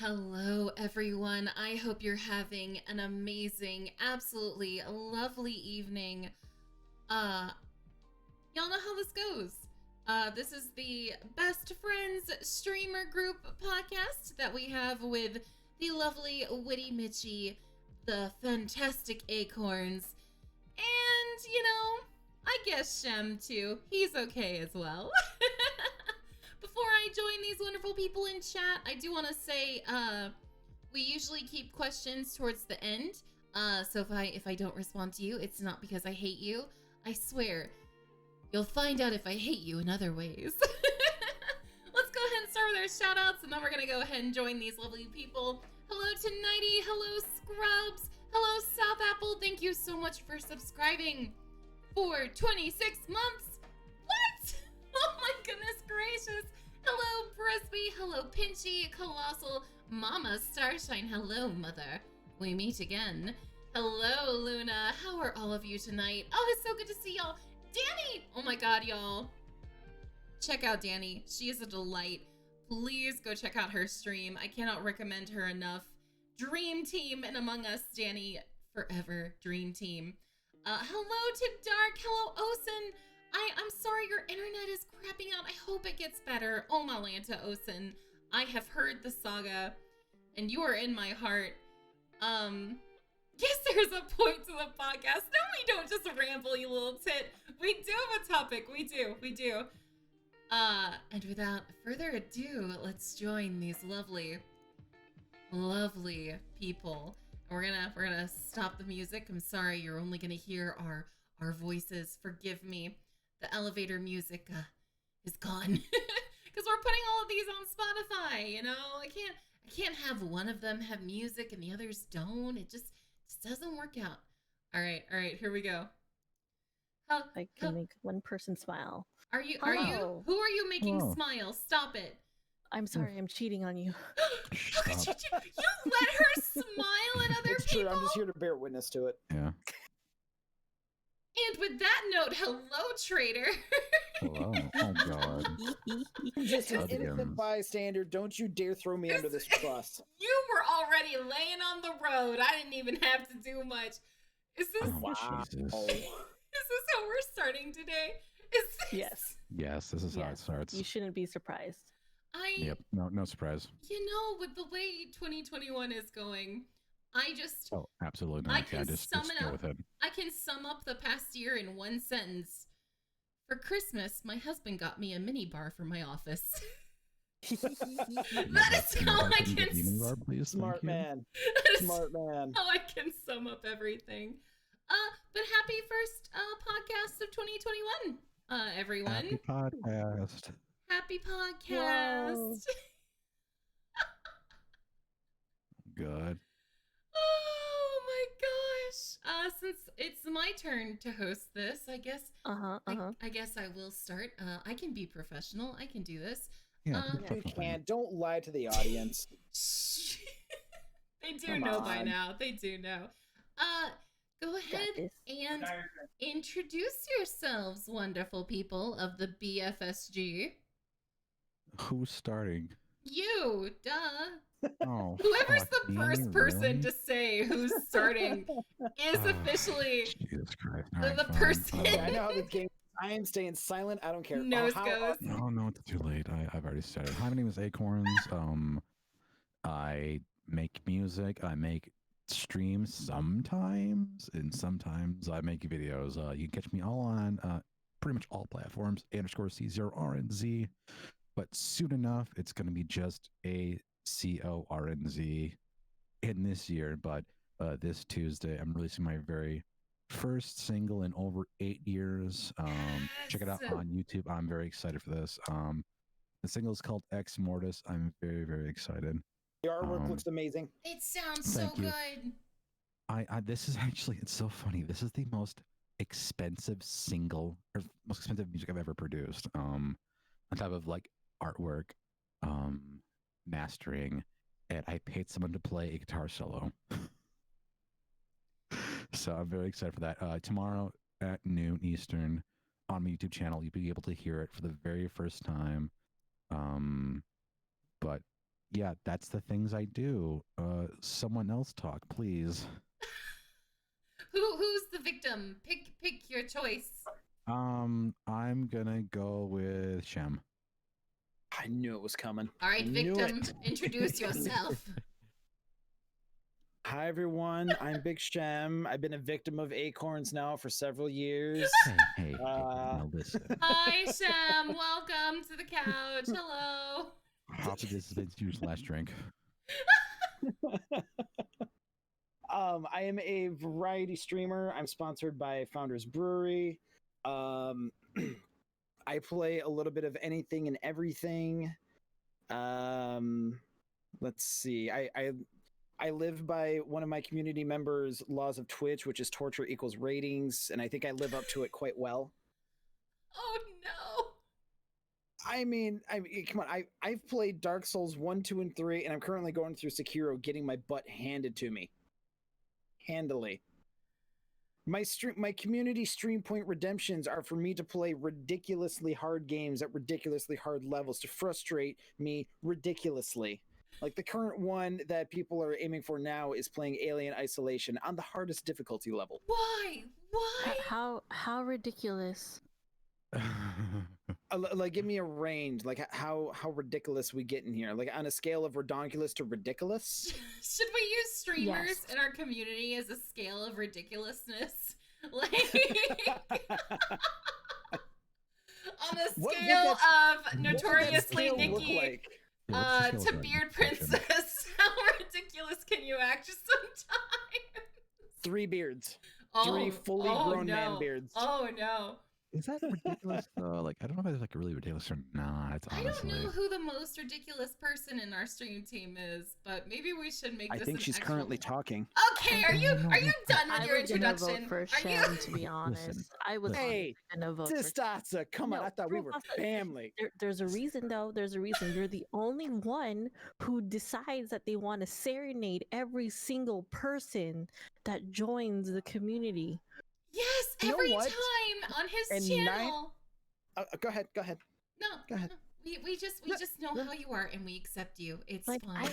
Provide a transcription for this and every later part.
Hello, everyone. I hope you're having an amazing, absolutely lovely evening. Y'all know how this goes. This is the Best Friends streamer group podcast that we have with the lovely Witty Mitchie, the fantastic Acorns, and, I guess Shem too. He's okay as well. Before I join these wonderful people in chat, I do want to say we usually keep questions towards the end. So if I don't respond to you, it's not because I hate you. I swear, you'll find out if I hate you in other ways. Let's go ahead and start with our shout outs, and then we're going to go ahead and join these lovely people. Hello to Nighty, hello Scrubs, hello South Apple, thank you so much for subscribing for 26 months. What? Oh my goodness gracious. Hello Brisby, hello Pinchy, Colossal, Mama Starshine, hello Mother. We meet again. Hello Luna, how are all of you tonight? Oh, it's so good to see y'all. Danny! Oh my god, y'all. Check out Danny. She is a delight. Please go check out her stream. I cannot recommend her enough. Dream Team and Among Us, Danny. Forever Dream Team. Hello to Dark. Hello Osen. I'm sorry your internet is crapping out. I hope it gets better. Oh, Malanta Osen. I have heard the saga, and you are in my heart. Yes, there's a point to the podcast. No, we don't just ramble, you little tit. We do have a topic. We do. And without further ado, let's join these lovely people. We're gonna stop the music. I'm sorry, you're only gonna hear our voices. Forgive me. The elevator music is gone because we're putting all of these on Spotify. I can't have one of them have music and the others don't. It just doesn't work out. All right, here we go. I can make one person smile. Who are you making smile? Stop it. I'm sorry, I'm cheating on you. How could you let her smile at other it's people? True. I'm just here to bear witness to it. Yeah. And with that note, hello, traitor. Hello. Oh, God. Just an innocent bystander. Don't you dare throw me under this bus. You were already laying on the road. I didn't even have to do much. Is this wow. Is this how we're starting today? Yes. Yes, this is how it starts. You shouldn't be surprised. Yep. No surprise. With the way 2021 is going, Oh, absolutely not. Just go with it. I can sum up the past year in one sentence. For Christmas, my husband got me a mini bar for my office. That is how I can. Smart man. Smart man. How I can sum up everything. But happy first podcast of 2021, everyone. Happy podcast. Happy podcast. Good. Oh my gosh. Since it's my turn to host this, I guess I guess I will start. I can be professional. I can do this. Yeah, you can't. Don't lie to the audience. They do know by now. They do know. Go ahead and introduce yourselves, wonderful people of the BFSG. Who's starting? You, duh. Oh, whoever's the first person to say who's starting is officially Jesus Christ. the person. I know how this game. I am staying silent. I don't care. Nose goes. No, it's too late. I've already started. Hi, my name is Acorns. I make music. I make streams sometimes, and sometimes I make videos. You can catch me all on pretty much all platforms. _C0RNZ. But soon enough, it's going to be just ACORNZ in this year. But this Tuesday, I'm releasing my very first single in over 8 years. Check it out on YouTube. I'm very excited for this. The single is called Ex Mortis. I'm very, very excited. The artwork looks amazing. It sounds so good. This is actually, it's so funny. This is the most expensive single, or most expensive music I've ever produced. On top of like artwork, mastering, and I paid someone to play a guitar solo. So I'm very excited for that. Tomorrow at noon Eastern on my YouTube channel, you'll be able to hear it for the very first time. But yeah, that's the things I do. Someone else talk, please. Who's the victim? Pick your choice. I'm gonna go with Shem. I knew it was coming. All right, Knew victim, it. introduce yourself. Hi everyone, I'm Big Shem. I've been a victim of acorns now for several years. Hey, now listen. Hi, Shem. Welcome to the couch. Hello. Probably this has been your last drink. I am a variety streamer. I'm sponsored by Founders Brewery. I play a little bit of anything and everything. Let's see. I live by one of my community members' laws of Twitch, which is torture equals ratings, and I think I live up to it quite well. Oh no. I mean, come on. I've played Dark Souls 1, 2, and 3, and I'm currently going through Sekiro, getting my butt handed to me. Handily. My community stream point redemptions are for me to play ridiculously hard games at ridiculously hard levels to frustrate me ridiculously. Like the current one that people are aiming for now is playing Alien Isolation on the hardest difficulty level. Why? How ridiculous? Like, give me a range. Like, how ridiculous we get in here? Like, on a scale of redonkulous to ridiculous? Should we use streamers Yes. in our community as a scale of ridiculousness? Like, on a What would scale that- of notoriously What does that scale look Nikki like? to Beard Princess, how ridiculous can you act sometimes? 3 beards. Oh, 3 fully grown man beards. Oh no. Is that ridiculous though? Like, I don't know if it's like really ridiculous or not. I Honestly, don't know who the most ridiculous person in our stream team is, but maybe we should make I this think an she's actual... currently talking. Okay, are you done with I your was gonna introduction? vote for Are Shem, you? to be honest. Listen, I was Hey, gonna vote for Sistasa, come on. No, I thought we were Professor, family. there's a reason though. There's a reason. You're the only one who decides that they want to serenade every single person that joins the community. Yes, You know every what? time on his And channel. Go ahead. No, Go ahead. we just know how you are and we accept you. It's Like fine.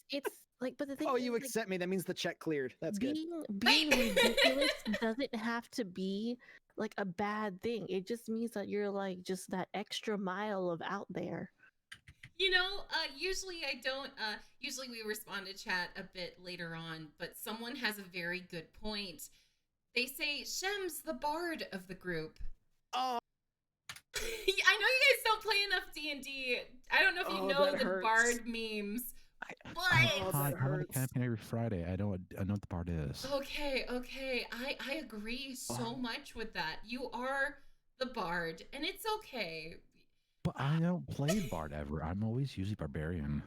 it's like, but the thing Oh, is, you like, accept me. That means the check cleared. That's good. being ridiculous doesn't have to be like a bad thing. It just means that you're like just that extra mile of out there. You know, usually I don't. Usually we respond to chat a bit later on, but someone has a very good point. They say Shem's the bard of the group. Oh, I know you guys don't play enough D&D. I don't know if you know that the hurts. bard memes. that But I'm on a hurts. campaign every Friday. I know what the part is. okay, I agree so much with that. You are the bard, and it's okay. But I don't play Bard ever. I'm always usually Barbarian.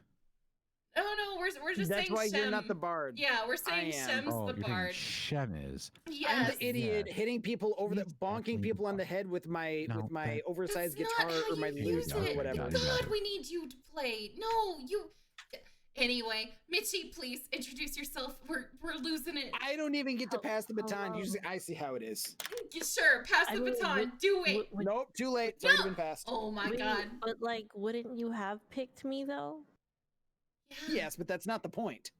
No, we're just That's saying why Shem. you're not the bard. Yeah, we're saying I am. Shem's Oh, the you're thinking bard. Shem is. Yes. I'm the idiot Yes. hitting people over the Exactly. bonking people on the head with my No, that- oversized That's guitar not how or my you lute use or it. whatever. God, we need you to play. No, you. Anyway, Mitchie, please introduce yourself. We're losing it. I don't even get to pass the baton. Hello. Usually, I see how it is. Sure, pass I the mean, baton. Do it. Nope, too late. It's No. already been passed. Oh my Wait, god. But like, wouldn't you have picked me though? Yeah. Yes, but that's not the point.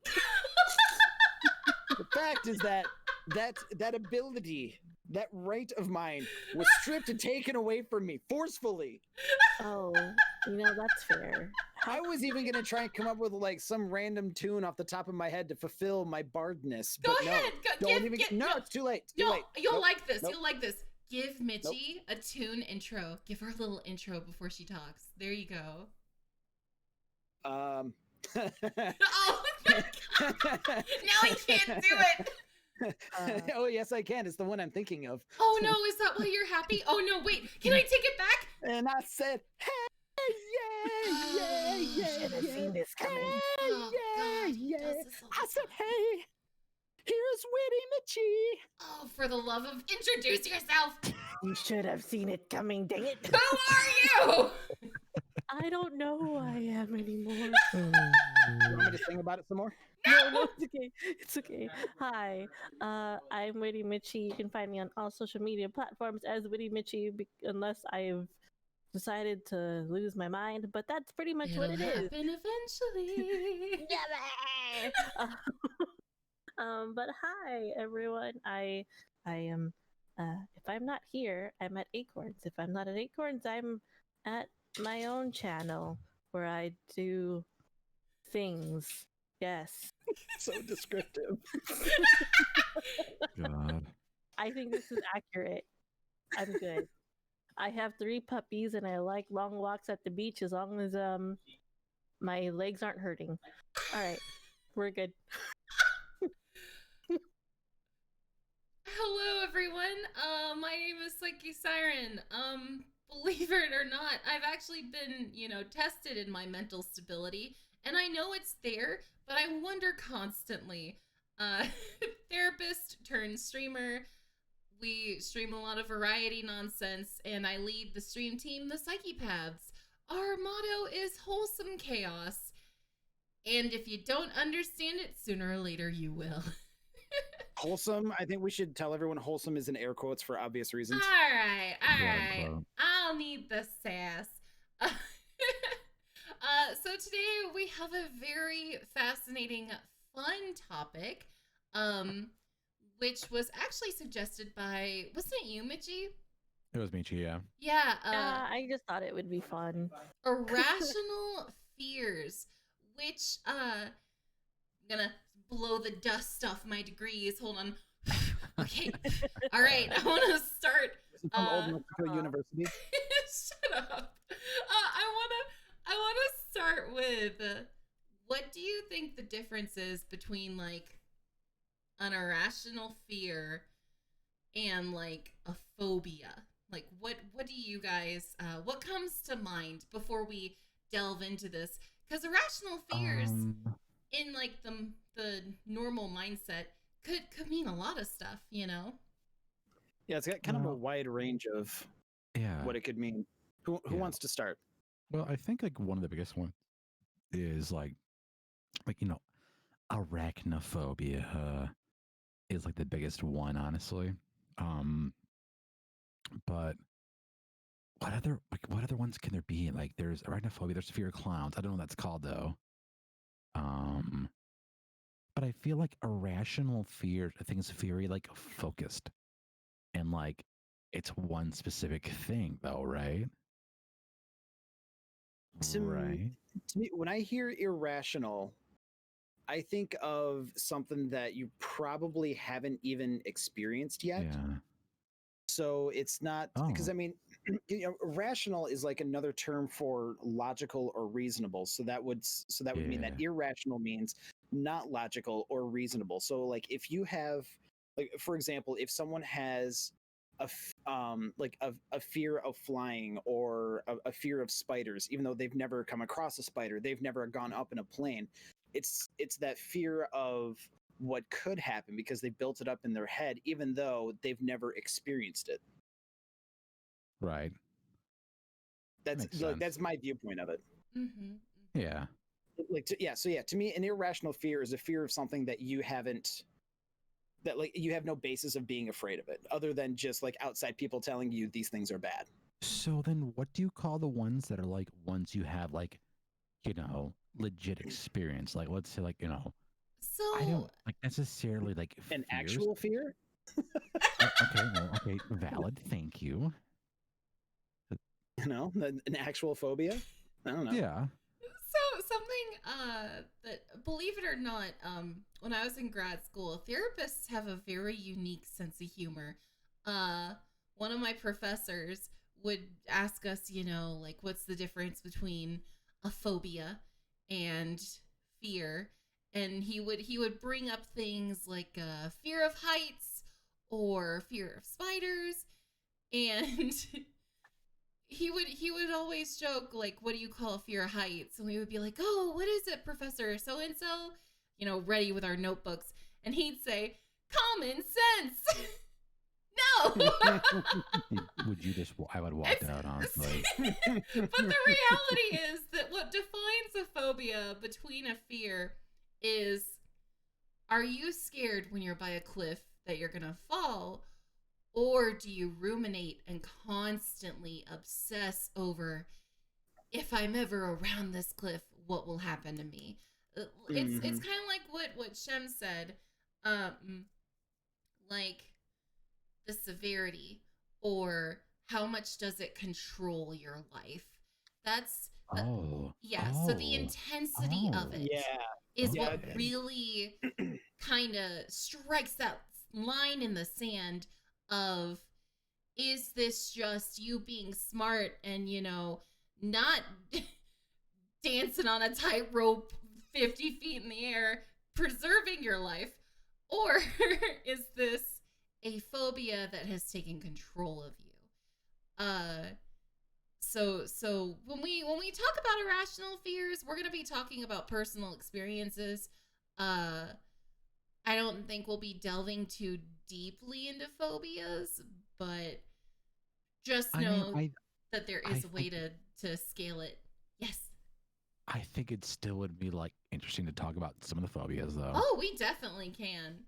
The fact is that ability, that right of mine, was stripped and taken away from me forcefully. Oh, that's fair. I was even gonna try and come up with like some random tune off the top of my head to fulfill my bardness. Go but ahead. No, no, it's too late. It's too No, late. you'll Nope, like this. nope. You'll like this. Give Mitchie a tune intro. Give her a little intro before she talks. There you go. Oh my god. Now I can't do it. Oh yes, I can. It's the one I'm thinking of. Oh no, is that why you're happy? Oh no, wait. Can I take it back? And I said, "Hey, yeah, You should have seen this coming. Hey, Oh, yeah, God, he yeah." does this all the I said, time. "Hey, here's Witty Mitchie." Oh, for the love of introduce yourself. You should have seen it coming. Dang it! Who are you? I don't know who I am anymore. You want me to sing about it some more? No, it's okay. It's okay. Hi, I'm Witty Mitchie. You can find me on all social media platforms as Witty Mitchie, unless I've decided to lose my mind, but that's pretty much It'll what it is. happen eventually. But hi everyone. I am if I'm not here, I'm at Acorns. If I'm not at Acorns, I'm at my own channel where I do things. Yes. So descriptive. God. I think this is accurate. I'm good. I have 3 puppies and I like long walks at the beach as long as my legs aren't hurting. All right. We're good. Hello, everyone. My name is PsycheSiren. Believe it or not, I've actually been, tested in my mental stability, and I know it's there, but I wonder constantly. Therapist turned streamer. We stream a lot of variety nonsense, and I lead the stream team, the Psychepaths. Our motto is wholesome chaos, and if you don't understand it, sooner or later you will. Wholesome. I think we should tell everyone wholesome is in air quotes for obvious reasons. All right. Quote, unquote. I'll need the sass. So today we have a very fascinating, fun topic, which was actually suggested by, wasn't it you, Mitchie? It was Michi, yeah. Yeah. I just thought it would be fun. Irrational fears, which I'm gonna blow the dust off my degrees. Hold on. Okay. All right. I want to start. From Old Mexico University. Shut up. I want to start with what do you think the difference is between like an irrational fear and like a phobia? Like what do you guys what comes to mind before we delve into this? Because irrational fears in like the normal mindset could mean a lot of stuff, Yeah, it's got kind of a wide range of what it could mean. Who wants to start? Well, I think like one of the biggest ones is like arachnophobia is like the biggest one, honestly. But what other ones can there be? Like there's arachnophobia, there's fear of clowns. I don't know what that's called though. But I feel like irrational fear, I think it's very like focused and like it's one specific thing though, right? To me, when I hear irrational, I think of something that you probably haven't even experienced yet. Yeah. So it's not because I mean, rational is like another term for logical or reasonable. So that would mean that irrational means not logical or reasonable. So like if you have, like for example, if someone has a fear of flying or a fear of spiders, even though they've never come across a spider, they've never gone up in a plane. It's that fear of what could happen because they built it up in their head, even though they've never experienced it. Right. That's my viewpoint of it. Mm-hmm. Yeah. To me, an irrational fear is a fear of something that you haven't, that like you have no basis of being afraid of it, other than just like outside people telling you these things are bad. So then what do you call the ones that are like ones you have like, legit experience? Like let's say like, So I don't like necessarily like An fears. actual fear? Okay, valid. Thank you. An actual phobia? I don't know. Yeah. So something that, believe it or not, when I was in grad school, therapists have a very unique sense of humor. One of my professors would ask us, like what's the difference between a phobia and fear, and he would bring up things like fear of heights or fear of spiders, and he would always joke like, what do you call fear of heights? And we would be like, oh, what is it, Professor so and so, ready with our notebooks, and he'd say common sense. No. Would you just? I would walk out, honestly. But the reality is that what defines a phobia between a fear is, are you scared when you're by a cliff that you're gonna fall, Or do you ruminate and constantly obsess over, if I'm ever around this cliff, what will happen to me? It's kind of like what Shem said, like the severity, or how much does it control your life? That's yeah. So the intensity of it is Yeah. what really kind of strikes that line in the sand of, is this just you being smart and, not dancing on a tightrope 50 feet in the air, preserving your life? Or is this a phobia that has taken control of you? So when we talk about irrational fears, we're going to be talking about personal experiences. I don't think we'll be delving too deeply into phobias, but just know that there is a way to scale it. Yes. I think it still would be like interesting to talk about some of the phobias though. Oh, we definitely can.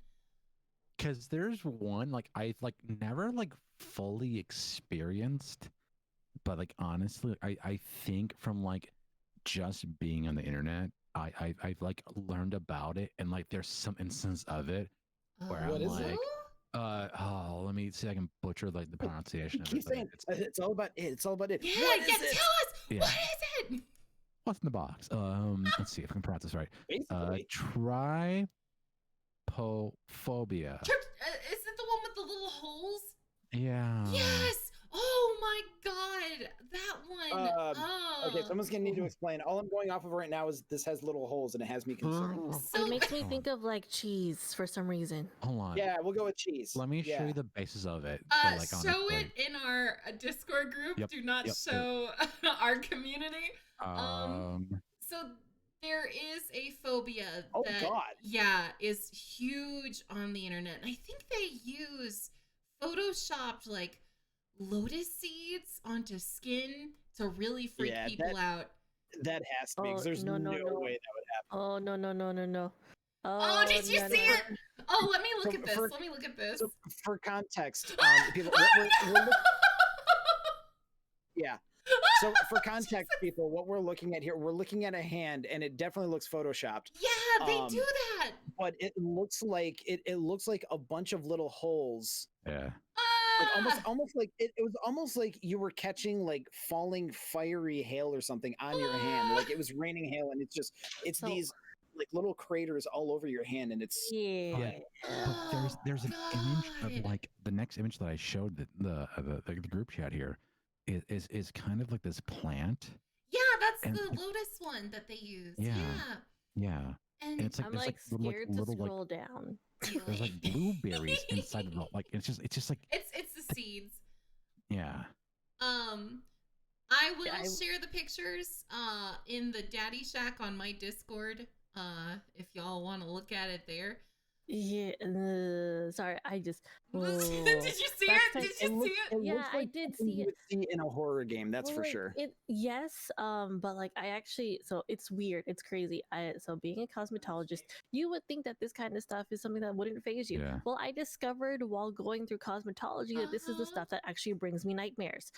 Because there's one like I like never like fully experienced, but like honestly, I think from like just being on the internet, I've like learned about it, and like there's some instance of it where I'm like, let me see if I can butcher like the pronunciation of it. Saying it's all about it. It's all about it. Yeah, what is it? Tell us. Yeah. What is it? What's in the box? Let's see if I can pronounce this right. Basically. Trypophobia. Is it the one with the little holes? Yeah. Yes. Oh my god, that one. Okay, someone's gonna need to explain. All I'm going off of right now is this has little holes and it has me concerned. So it makes me think of like cheese for some reason. Hold on. Yeah, we'll go with cheese. Let me show you the basis of it. Like, show it in our Discord group. Yep, Do not show our community. So there is a phobia that is huge on the internet. I think they use photoshopped like lotus seeds onto skin to really freak people out. That has to be, because there's no way that would happen. Oh, no. Oh, did you see it? Oh, let me look at this. So for context, people, so for context, people, what we're looking at here, we're looking at a hand, and it definitely looks photoshopped. Yeah, they do that. But it looks like it looks like a bunch of little holes. Yeah. Like almost like it was almost like you were catching like falling fiery hail or something on your hand. Like it was raining hail, and it's these like little craters all over your hand, and it's But there's an image of like the next image that I showed the group chat here is kind of like this plant. Yeah, that's the lotus one that they use. Yeah. And it's like I'm like scared to scroll down. There's like blueberries inside of it. Like it's just like it's the seeds. Yeah. I will share the pictures in the Daddy Shack on my Discord. If y'all want to look at it there. Yeah, sorry, I just. Did you see it? Did you see it? Yeah, I did see it. You would see in a horror game, that's for sure. Yes, but like I actually, so it's weird, it's crazy. So being a cosmetologist, you would think that this kind of stuff is something that wouldn't faze you. Yeah. Well, I discovered while going through cosmetology that this is the stuff that actually brings me nightmares.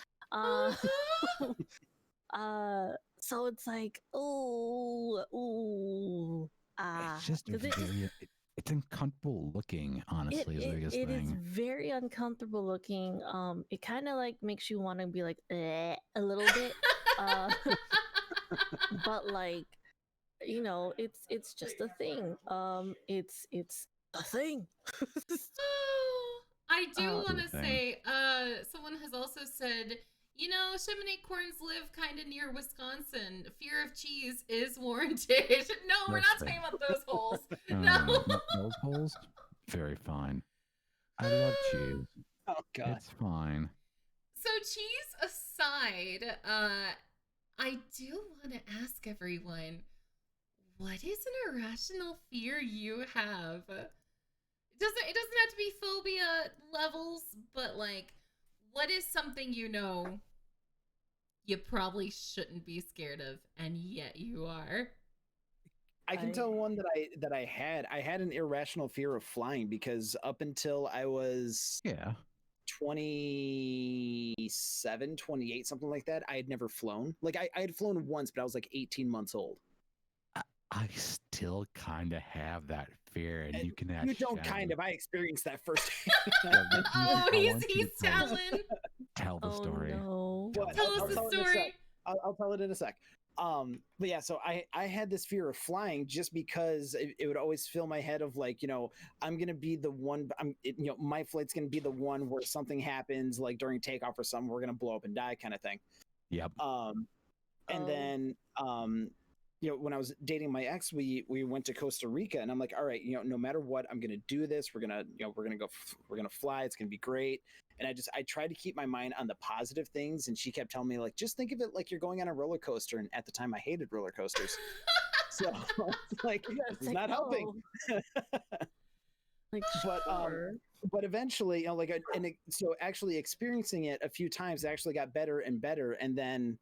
So it's like, it's just it's uncomfortable looking, honestly, is the biggest thing. It is very uncomfortable looking. It kind of like makes you want to be like a little bit. But like, it's just a thing. It's a thing. I do want to say, someone has also said, Chamonix corns live kind of near Wisconsin. Fear of cheese is warranted. No, we're not talking about those holes. No. Those holes? Very fine. I love cheese. Oh, God. It's fine. So cheese aside, I do want to ask everyone, what is an irrational fear you have? It doesn't have to be phobia levels, but like, what is something you probably shouldn't be scared of, and yet you are? I can tell one that I had. I had an irrational fear of flying, because up until I was 27, 28, something like that. I had never flown. Like I had flown once, but I was like 18 months old. I still kind of have that fear, and you can ask You don't Shannon. kind of. I experienced that first. Oh, he's telling. Tell the story. No. But Tell us the story. I'll tell it in a sec. But yeah, so I had this fear of flying just because it would always fill my head of like, I'm gonna be the one. My flight's gonna be the one where something happens, like during takeoff or something, we're gonna blow up and die, kind of thing. Yep. And then when I was dating my ex, we went to Costa Rica, and I'm like, all right, no matter what, I'm gonna do this. We're gonna fly. It's gonna be great. And I tried to keep my mind on the positive things, and she kept telling me like, just think of it like you're going on a roller coaster. And at the time, I hated roller coasters, so it's like this is not helping. Like, But sure. but eventually, so actually experiencing it a few times actually got better and better. And then,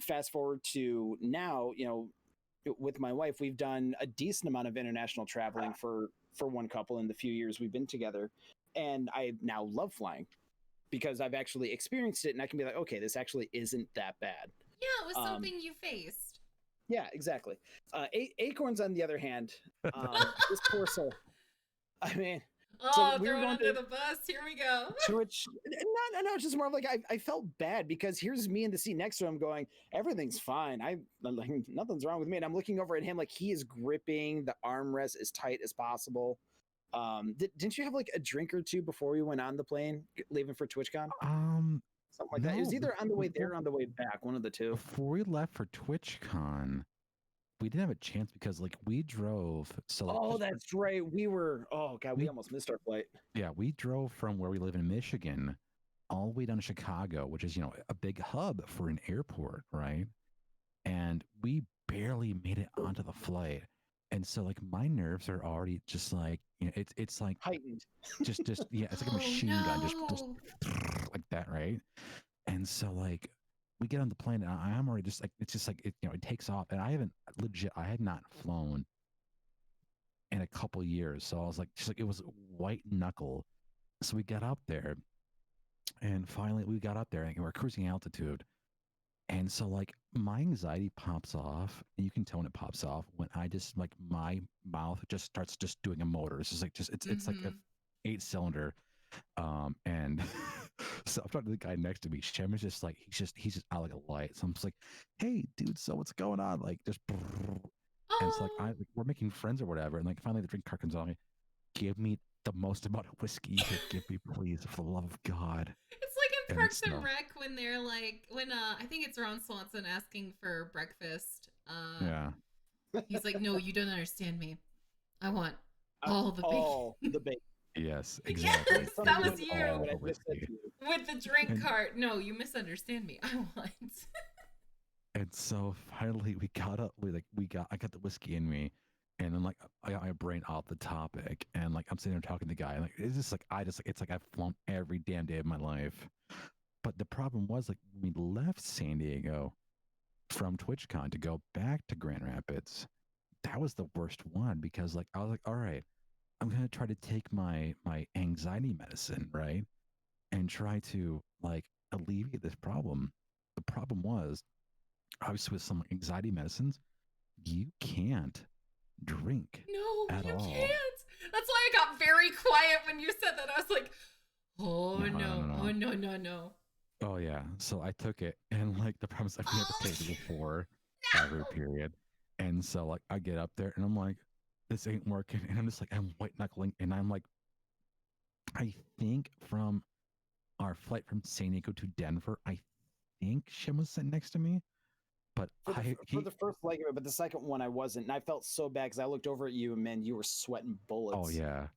fast forward to now, with my wife, we've done a decent amount of international traveling for one couple in the few years we've been together. And I now love flying because I've actually experienced it, and I can be like, okay, this actually isn't that bad. Yeah, it was something you faced. Yeah, exactly. Acorns, on the other hand, this poor soul. I mean, oh, so thrown under the bus. Here we go. Which no, it's just more of like I felt bad because here's me in the seat next to him going, everything's fine. Like nothing's wrong with me, and I'm looking over at him like he is gripping the armrest as tight as possible. Didn't you have like a drink or two before we went on the plane leaving for TwitchCon? Something like that. It was either on the way there or on the way back, one of the two. Before we left for TwitchCon, we didn't have a chance because like we drove. So that's right. We almost missed our flight. Yeah, we drove from where we live in Michigan all the way down to Chicago, which is a big hub for an airport, right? And we barely made it onto the flight. And so like my nerves are already just like it's like heightened. Just yeah, it's like a machine gun, just like that, right? And so like we get on the plane, and I'm already just like it's just like it takes off, and I had not flown in a couple years, so I was like it was white knuckle. So we got up there, and finally we got up there, and we're cruising altitude. And so like my anxiety pops off, and you can tell when it pops off when I just like my mouth just starts just doing a motor. It's just like it's like a 8-cylinder. And so I'm talking to the guy next to me. Shem is just like he's just out like a light. So I'm just like, hey dude, so what's going on? Like just and it's like we're making friends or whatever. And like finally the drink cart comes on. Like, give me the most amount of whiskey you could give me, please, for the love of God. It's like in Parks and Rec when they're like I think it's Ron Swanson asking for breakfast. Yeah. He's like, no, you don't understand me. I want all the bacon. All the bacon. Yes, exactly. Yes, that was you. With the drink cart. No, you misunderstand me. I want. And so finally we got up. I got the whiskey in me, and then like I got my brain off the topic, and like I'm sitting there talking to the guy, and like it's just like it's like I've flown every damn day of my life. But the problem was like when we left San Diego from TwitchCon to go back to Grand Rapids, that was the worst one because like I was like, all right, I'm gonna try to take my anxiety medicine, right, and try to like alleviate this problem. The problem was, obviously, with some anxiety medicines, you can't drink. No, at you all. can't. That's why I got very quiet when you said that. I was like, oh no. Oh yeah. So I took it, and like the problem is I've never taken it before every period, and so like I get up there and I'm like, this ain't working, and I'm just like I'm white knuckling, and I'm like, I think from our flight from San Diego to Denver, I think Shem was sitting next to me. But for the first leg of it, but the second one I wasn't, and I felt so bad because I looked over at you, and man, you were sweating bullets. Oh yeah.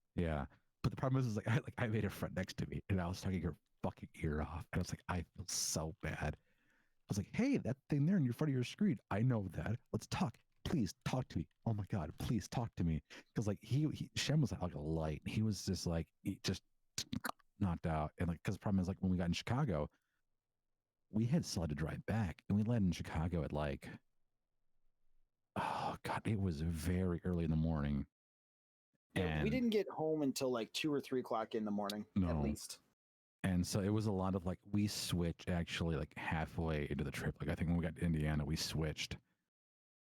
But the problem is like I made a friend next to me, and I was talking her fucking ear off, and I was like, I feel so bad. I was like, hey, that thing there in your front of your screen, I know that. Let's talk. Please talk to me. Oh my God, please talk to me. Because like Shem was like a light. He was just like he just knocked out, and like because the problem is like when we got in Chicago, we had still had to drive back, and we landed in Chicago at like, oh God, it was very early in the morning. Yeah, we didn't get home until like 2 or 3 o'clock in the morning, at least. And so it was a lot of like, we switched actually like halfway into the trip. Like I think when we got to Indiana, we switched,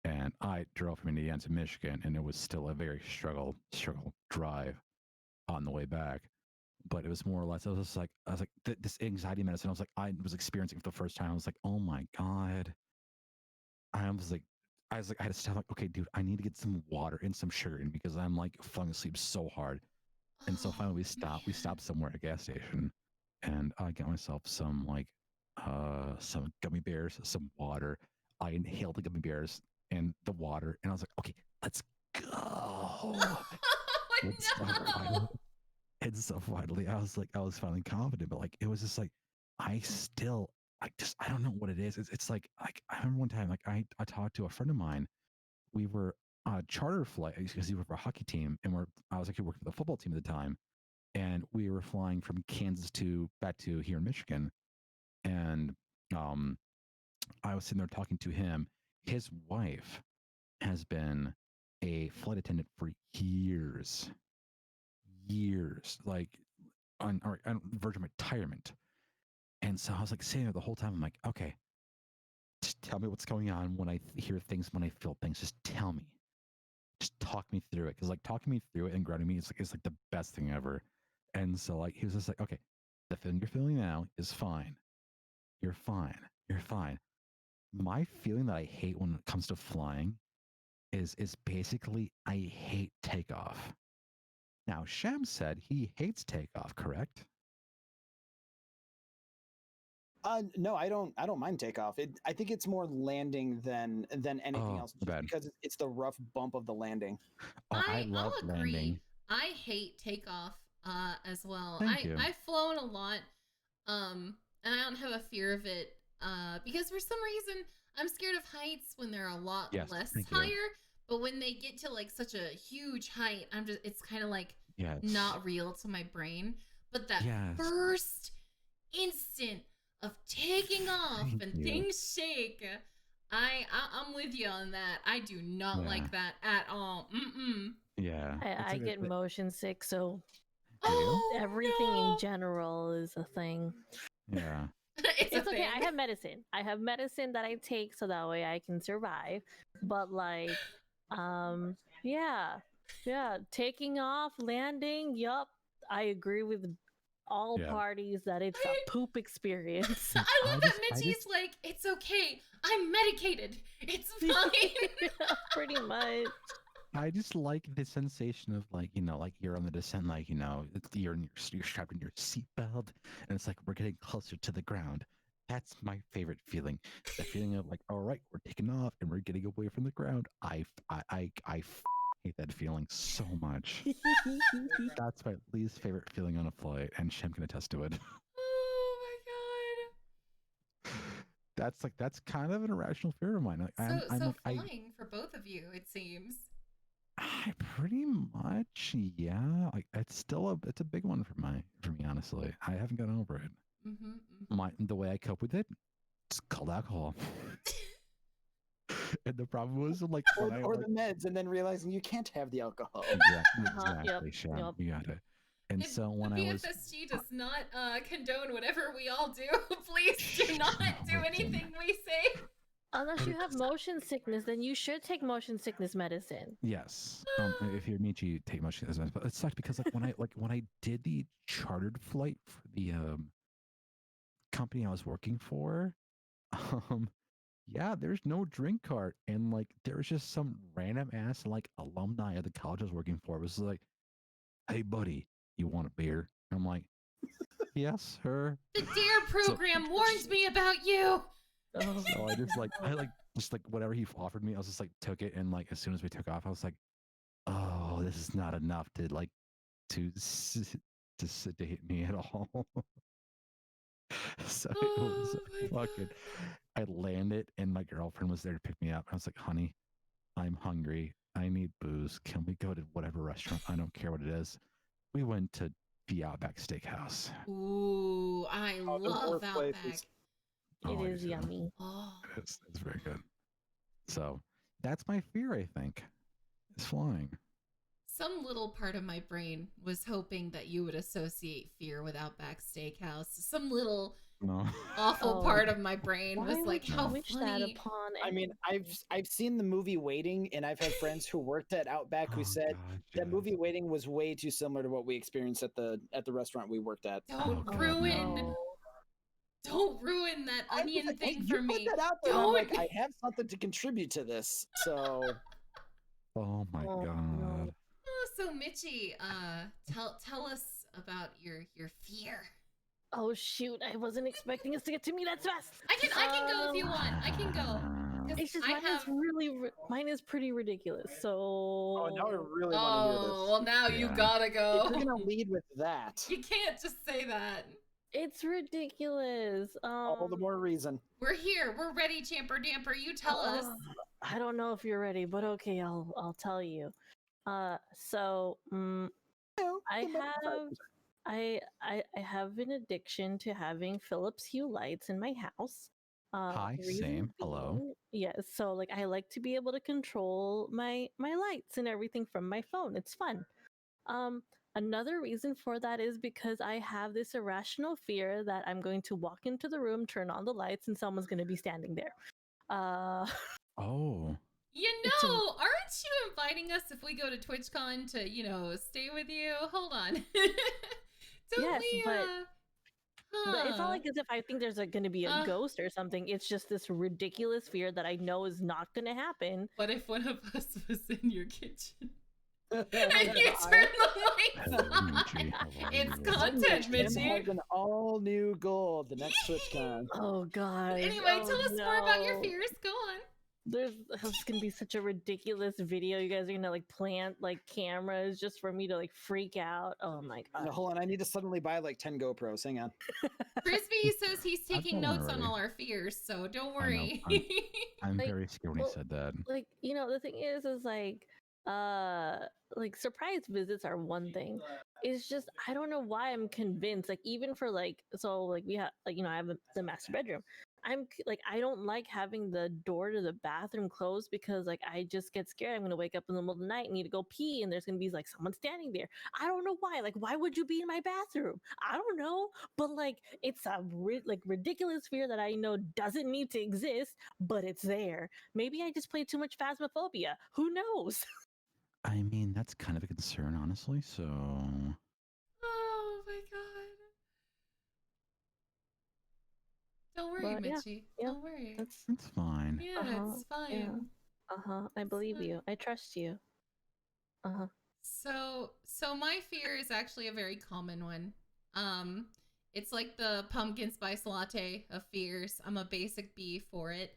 and I drove from Indiana to Michigan, and it was still a very struggle drive on the way back. But it was more or less, I was like, this anxiety medicine, I was experiencing for the first time. I was like, oh my God. I was like, I had to stop, like, okay, dude, I need to get some water and some sugar in because I'm like falling asleep so hard. And so finally we stopped. We stopped somewhere at a gas station, and I got myself some some gummy bears, some water. I inhaled the gummy bears and the water, and I was like, okay, let's go. Oh Let's go. no! And so finally, I was finally confident, but like, it was just like, I still, I don't know what it is. It's like, I remember one time, like, I talked to a friend of mine. We were on a charter flight because he was for a hockey team, and I was actually working for the football team at the time, and we were flying from Kansas back to here in Michigan, and I was sitting there talking to him. His wife has been a flight attendant for years, like on the verge of retirement. And so I was like sitting there the whole time. I'm like, okay, just tell me what's going on when I hear things, when I feel things. Just tell me, just talk me through it. Because like talking me through it and grounding me is like the best thing ever. And so like he was just like, okay, the feeling you're feeling now is fine. You're fine. You're fine. My feeling that I hate when it comes to flying is basically I hate takeoff. Now Sham said he hates takeoff, correct? No, I don't. I don't mind takeoff. I think it's more landing than anything Oh, else, just bad. because it's the rough bump of the landing. Oh, I love I'll agree. landing. I hate takeoff as well. Thank you. I've flown a lot, and I don't have a fear of it because for some reason I'm scared of heights when they're a lot Yes, less thank you. higher. But when they get to like such a huge height, it's kind of like Yes. not real to my brain. But that Yes. first instant of taking off Thank and you. things shake, I'm with you on that. I do not Yeah. like that at all. Mm-mm. Yeah. I get motion sick, so Do you? Oh, everything no. in general is a thing. Yeah. It's a okay. thing. I have medicine. I have medicine that I take so that way I can survive. But like, yeah, taking off, landing. Yup, I agree with all Yeah. parties that it's a poop experience. I love that Mitchie's like, it's okay. I'm medicated. It's fine. Pretty much. I just like the sensation of like, you know, like you're on the descent, like, you know, you're strapped in your seatbelt, and it's like we're getting closer to the ground. That's my favorite feeling. The feeling of like, all right, we're taking off and we're getting away from the ground. I hate that feeling so much. That's my least favorite feeling on a flight, and Shem can attest to it. Oh my That's kind of an irrational fear of mine. Like, god. I'm So like, flying for both of you, it seems. I pretty much, yeah. Like it's a big one for me, honestly. I haven't gotten over it. The way I cope with it, it's called alcohol. And the problem was like or the meds, and then realizing you can't have the alcohol. Exactly, Sean. You got it. And so when the I was BFSG does not condone whatever we all do. Please do not do anything we say. Unless you have motion sickness, then you should take motion sickness medicine. Yes. If you're Michi, you take motion sickness medicine. But it sucked because like when I did the chartered flight for the company I was working for, yeah, there's no drink cart, and like there was just some random ass like alumni of the college I was working for. It was like, hey buddy, you want a beer? And I'm like, yes, sir. The DARE program warns me about you. So I just like whatever he offered me, I was just like took it, and like as soon as we took off, I was like, oh, this is not enough to sedate me at all. So it was fucking. I landed, and my girlfriend was there to pick me up. I was like, honey, I'm hungry. I need booze. Can we go to whatever restaurant? I don't care what it is. We went to the Outback Steakhouse. Ooh, I love Outback. It is yummy. Oh. It's very good. So that's my fear, I think, is flying. some little part of my brain was hoping that you would associate fear with Outback Steakhouse. Some little No. awful part of my brain was Why like, would you how wish that funny. upon? I mean, I've seen the movie Waiting, and I've had friends who worked at Outback who Oh, said God, that Jeff. movie Waiting was way too similar to what we experienced at the restaurant we worked at. Don't God, ruin no. don't ruin that I was onion like, hey, thing you for put me. that out there, and I'm like, Don't. I have something to contribute to this. So Oh my Oh, God. no. Oh, so Mitchie, tell us about your fear. Oh shoot! I wasn't expecting us to get to me that fast. I can go if you want. I can go. 'Cause It's just I mine have. is really mine is pretty ridiculous. So oh, now I really want to hear Oh, this. well now you Yeah. gotta If go. you're gonna lead with that, You can't just say that. it's ridiculous. all the more reason. We're here. We're ready, Champer Damper. You tell us. I don't know if you're ready, but okay, I'll tell you. So I have an addiction to having Philips Hue lights in my house. Hi, Reason same. Hello. being- Yes, so like I like to be able to control my lights and everything from my phone. It's fun. Another reason for that is because I have this irrational fear that I'm going to walk into the room, turn on the lights, and someone's going to be standing there. Oh. You It's a- know, aren't you inviting us if we go to TwitchCon to, stay with you? Hold on. Don't Yes, we, but it's not huh. like as if I think there's going to be a ghost or something. It's just this ridiculous fear that I know is not going to happen. What if one of us was in your kitchen? And And you turn the lights Hello, on. Mitchie. How are It's you? content, Jim Mitchie. has an all new goal at the next TwitchCon. Oh god. Anyway, tell us more about your no. fears. Go on. There's gonna be such a ridiculous video. You guys are gonna like plant like cameras just for me to like freak out. Oh my god. No, hold on, I need to suddenly buy like 10 GoPros. Hang on. Frisbee says he's taking got one notes on already. all our fears, so don't I know. worry. I'm Like, very scared when well, he said that. Like, the thing is like surprise visits are one thing. It's just I don't know why I'm convinced. Like even for like we have I have the master bedroom. I don't like having the door to the bathroom closed because like I just get scared. I'm gonna wake up in the middle of the night and need to go pee, and there's gonna be like someone standing there. I don't know why. Like why would you be in my bathroom? I don't know, but like it's a ridiculous fear that I know doesn't need to exist, but it's there. Maybe I just play too much Phasmophobia. Who knows? I mean, that's kind of a concern, honestly. So. Oh my god. Don't worry, But, yeah, Mitchie. yeah, Don't worry. That's It's fine. Yeah, Uh-huh, it's fine. I believe fine. you. I trust you. So my fear is actually a very common one. It's like the pumpkin spice latte of fears. I'm a basic B for it.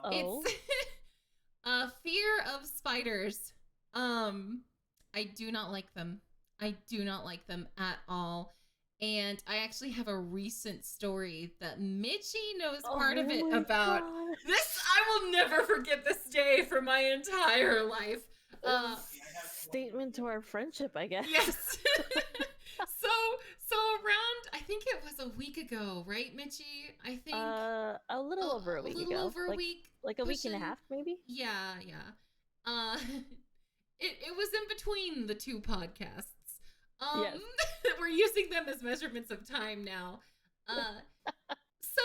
Oh. It's a fear of spiders. I do not like them. I do not like them at all. And I actually have a recent story that Mitchie knows part of it Oh my about. God. This, I will never forget this day for my entire life. Statement to our friendship, I guess. Yes. so around, I think it was a week ago, right, Mitchie? I think a little over a week little ago. over a like, week. like a week and a pushing- half, maybe. Yeah. It was in between the two podcasts. Yes. We're using them as measurements of time now. So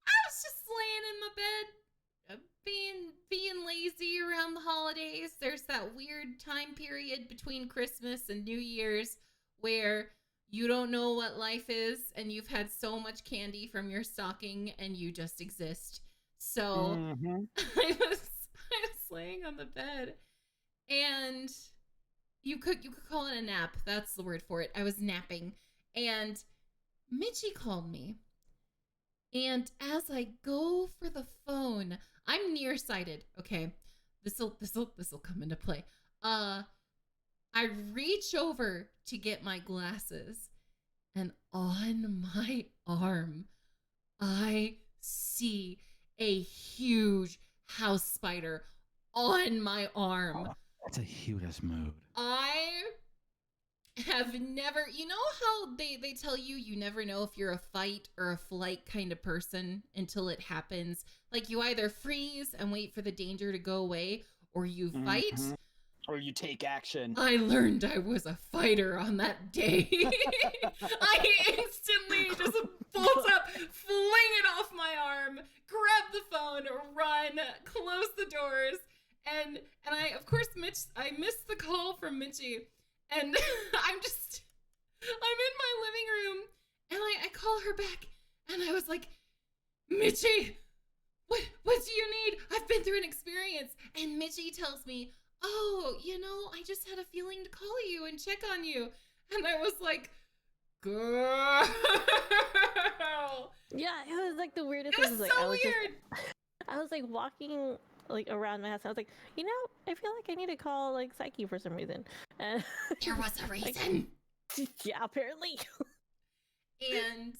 I was just laying in my bed, being lazy around the holidays. There's that weird time period between Christmas and New Year's where you don't know what life is and you've had so much candy from your stocking and you just exist. So Mhm. I was laying on the bed and you could call it a nap. That's the word for it. I was napping and Mitchie called me. And as I go for the phone, I'm nearsighted. Okay. This'll come into play. I reach over to get my glasses and on my arm I see a huge house spider on my arm. Oh, that's a huge mood. I have never, you know how they tell you never know if you're a fight or a flight kind of person until it happens. Like you either freeze and wait for the danger to go away or you fight. Mhm. Or you take action. I learned I was a fighter on that day. I instantly just bolt up, fling it off my arm, grab the phone, run, close the doors, and I, of course, I missed the call from Mitchie, and I'm in my living room, and I call her back, and I was like, Mitchie, what do you need? I've been through an experience. And Mitchie tells me, oh, I just had a feeling to call you and check on you. And I was like, girl. Yeah, it was like the weirdest It thing. was Like, so weird. I was like walking like around my house. I was like, I feel like I need to call like Psyche for some reason. And There was a reason. yeah, apparently. And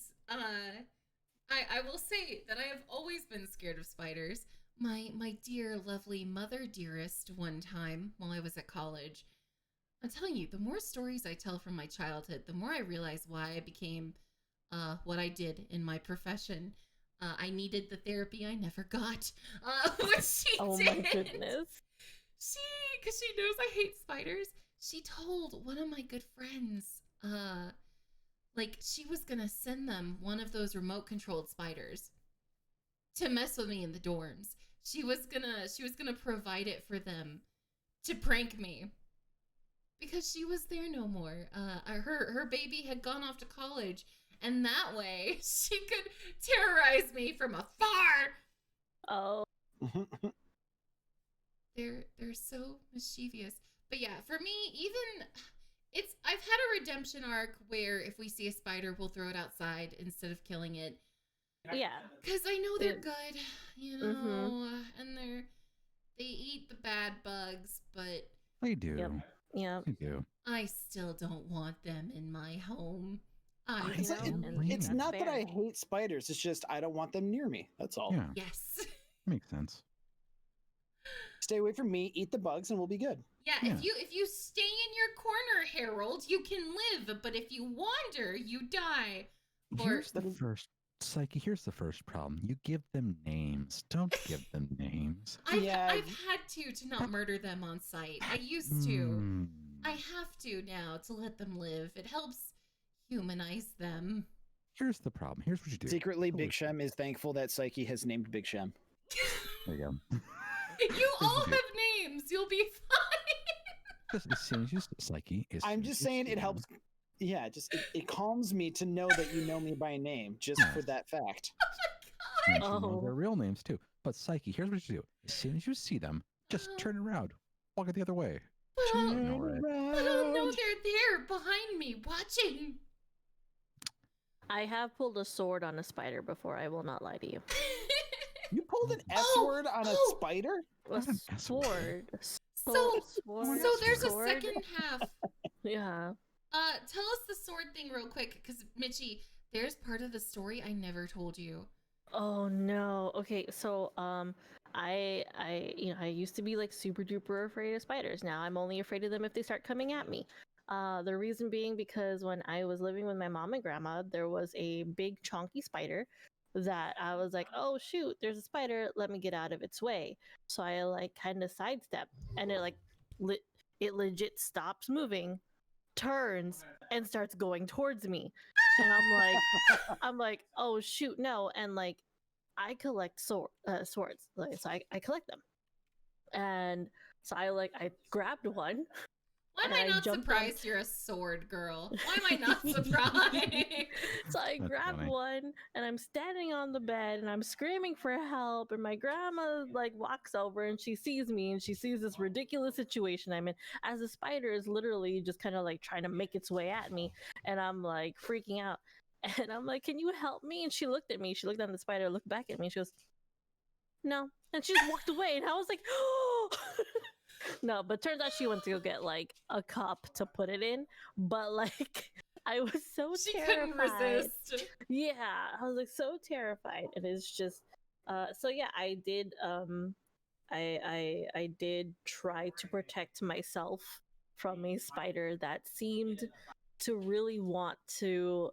I will say that I have always been scared of spiders. My dear, lovely mother dearest one time while I was at college, I'm telling you, the more stories I tell from my childhood, the more I realize why I became what I did in my profession. I needed the therapy I never got, which she Oh did. my goodness. Because she knows I hate spiders, she told one of my good friends, like she was gonna send them one of those remote controlled spiders to mess with me in the dorms. She was gonna provide it for them to prank me because she was there no more. Her baby had gone off to college, and that way she could terrorize me from afar. Oh. They're so mischievous. But yeah, for me, even I've had a redemption arc where if we see a spider, we'll throw it outside instead of killing it. Yeah. Because I know they're good, and they eat the bad bugs, but They do. Yep. Yeah. They do. I still don't want them in my home. It's, know, and it's that's not that fair. I hate spiders. It's just I don't want them near me. That's all. Yeah, Yes. makes sense. Stay away from me. Eat the bugs, and we'll be good. Yeah, Yeah. if you stay in your corner, Harold, you can live, but if you wander, you die. Here's the first problem. You give them names. Don't give them names. I've Yeah. had to not murder them on sight. I used to. I have to now to let them live. It helps humanize them. Here's the problem. Here's what you do. Secretly, Big Solution. Shem is thankful that Psyche has named Big Shem. There you go. You all what you have names. You'll be fine. Just as soon as you Psyche. I'm just saying it helps. Yeah, it calms me to know that you know me by name just for that fact. You know Oh. their real names too. But Psyche, here's what you do. As soon as you see them, just turn around. Walk it the other way. But Ignore it. I'll know they're there behind me watching. I have pulled a sword on a spider before. I will not lie to you. You pulled an S Oh, word on a oh. spider? A What an S word. sword. So Sword. there's a Sword. second half. Yeah. Tell us the sword thing real quick, because Mitchie, there's part of the story I never told you. Oh no. Okay, so I used to be like super duper afraid of spiders. Now I'm only afraid of them if they start coming at me. The reason being because when I was living with my mom and grandma, there was a big chonky spider that I was like, oh shoot, there's a spider, let me get out of its way. So I like kind of sidestep, and it like it legit stops moving, turns, and starts going towards me. And I'm like, oh shoot, no. And like I collect swords, like, so I collect them. And so I grabbed one. Why am And I I not jumped surprised you're a sword girl? Why am I not surprised? So I That's grabbed funny. one, and I'm standing on the bed and I'm screaming for help, and my grandma like walks over and she sees me and she sees this ridiculous situation I'm in as the spider is literally just kind of like trying to make its way at me, and I'm like freaking out. And I'm like, can you help me? And she looked at me, she looked at the spider, looked back at me, and she goes, no. And she just walked away, and I was like, oh. No, but turns out she went to go get like a cup to put it in. But like I was so She terrified. couldn't resist. Yeah, I was like so terrified. And it's just so yeah, I did I did try to protect myself from a spider that seemed to really want to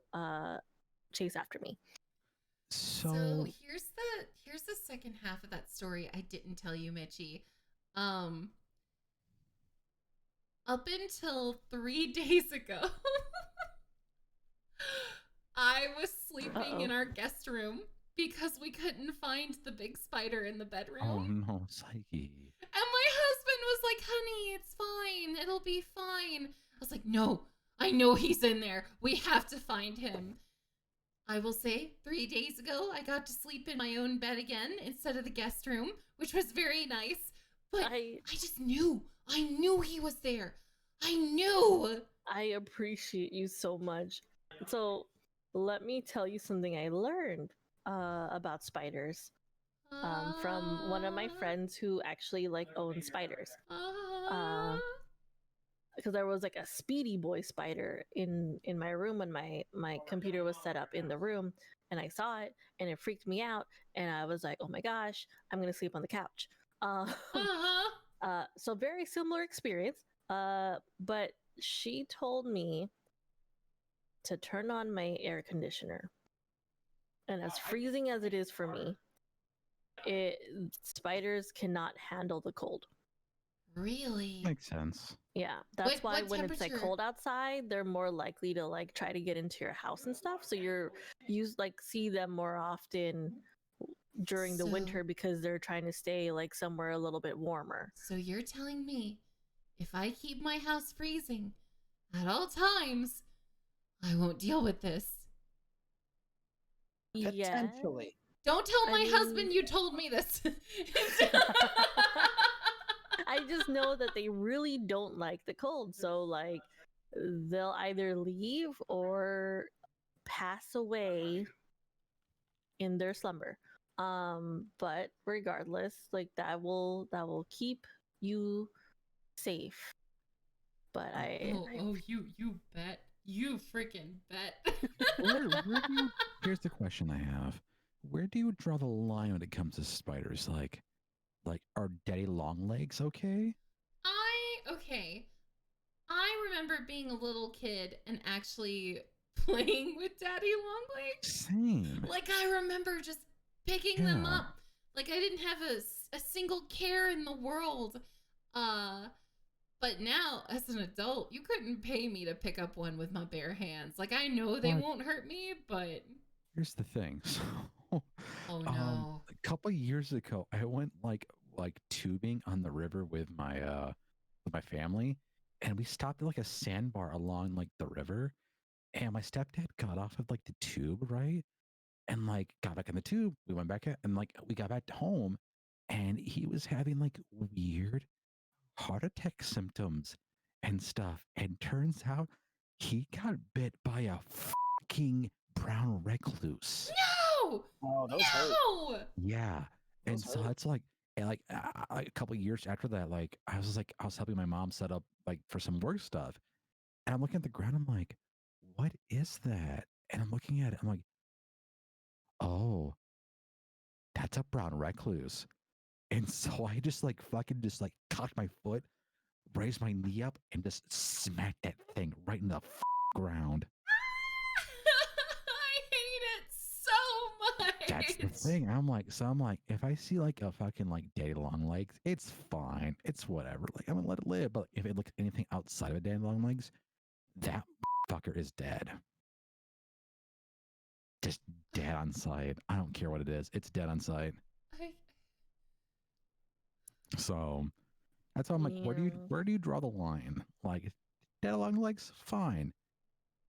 chase after me. So here's the second half of that story I didn't tell you, Mitchie. up until 3 days ago, I was sleeping in our guest room because we couldn't find the big spider in the bedroom. Oh no, Psyche. And my husband was like, honey, it's fine. It'll be fine. I was like, no, I know he's in there. We have to find him. I will say 3 days ago, I got to sleep in my own bed again instead of the guest room, which was very nice. But I just knew. I knew he was there. I knew. I appreciate you so much. So let me tell you something I learned about spiders from one of my friends who actually like owns spiders. Because there was like a Speedy Boy spider in my room when my computer was set up in the room, and I saw it and it freaked me out, and I was like, oh my gosh, I'm gonna sleep on the couch. So very similar experience. But she told me to turn on my air conditioner, and as freezing as it is for me, spiders cannot handle the cold. Really? Makes sense. Yeah, that's why what when it's like cold outside, they're more likely to like try to get into your house and stuff. So you see them more often during the winter because they're trying to stay like somewhere a little bit warmer. So you're telling me if I keep my house freezing at all times, I won't deal with this? Potentially. Don't tell my husband you told me this. I just know that they really don't like the cold. So like they'll either leave or pass away in their slumber. But regardless, like that will keep you safe. But you bet. You freaking bet. Here's the question I have. Where do you draw the line when it comes to spiders? Like are daddy long legs okay? I remember being a little kid and actually playing with daddy long legs. Same. Like I remember just picking them up. Like I didn't have a single care in the world. But now as an adult, you couldn't pay me to pick up one with my bare hands. Like I know they won't hurt me, but here's the thing. So, oh no. A couple years ago, I went like tubing on the river with my family, and we stopped at like a sandbar along like the river, and my stepdad got off of like the tube, right? And like got back in the tube. We went back and like we got back home, and he was having like weird heart attack symptoms and stuff. And turns out he got bit by a fucking brown recluse. No! Oh, those hurt. Yeah. And so it's like, a couple of years after that, like I was helping my mom set up like for some work stuff, and I'm looking at the ground. I'm like, what is that? And I'm looking at it. I'm like, oh, that's a brown recluse. And so I just like fucking just like cocked my foot, raised my knee up, and just smacked that thing right in the ground. I hate it so much. That's the thing. I'm like, if I see like a fucking like daddy long legs, it's fine. It's whatever. Like I'm gonna let it live. But if it looks anything outside of a daddy long legs, that fucker is dead. Just dead on sight. I don't care what it is. It's dead on sight. So that's why I'm like, where do you draw the line? Like dead long legs, fine.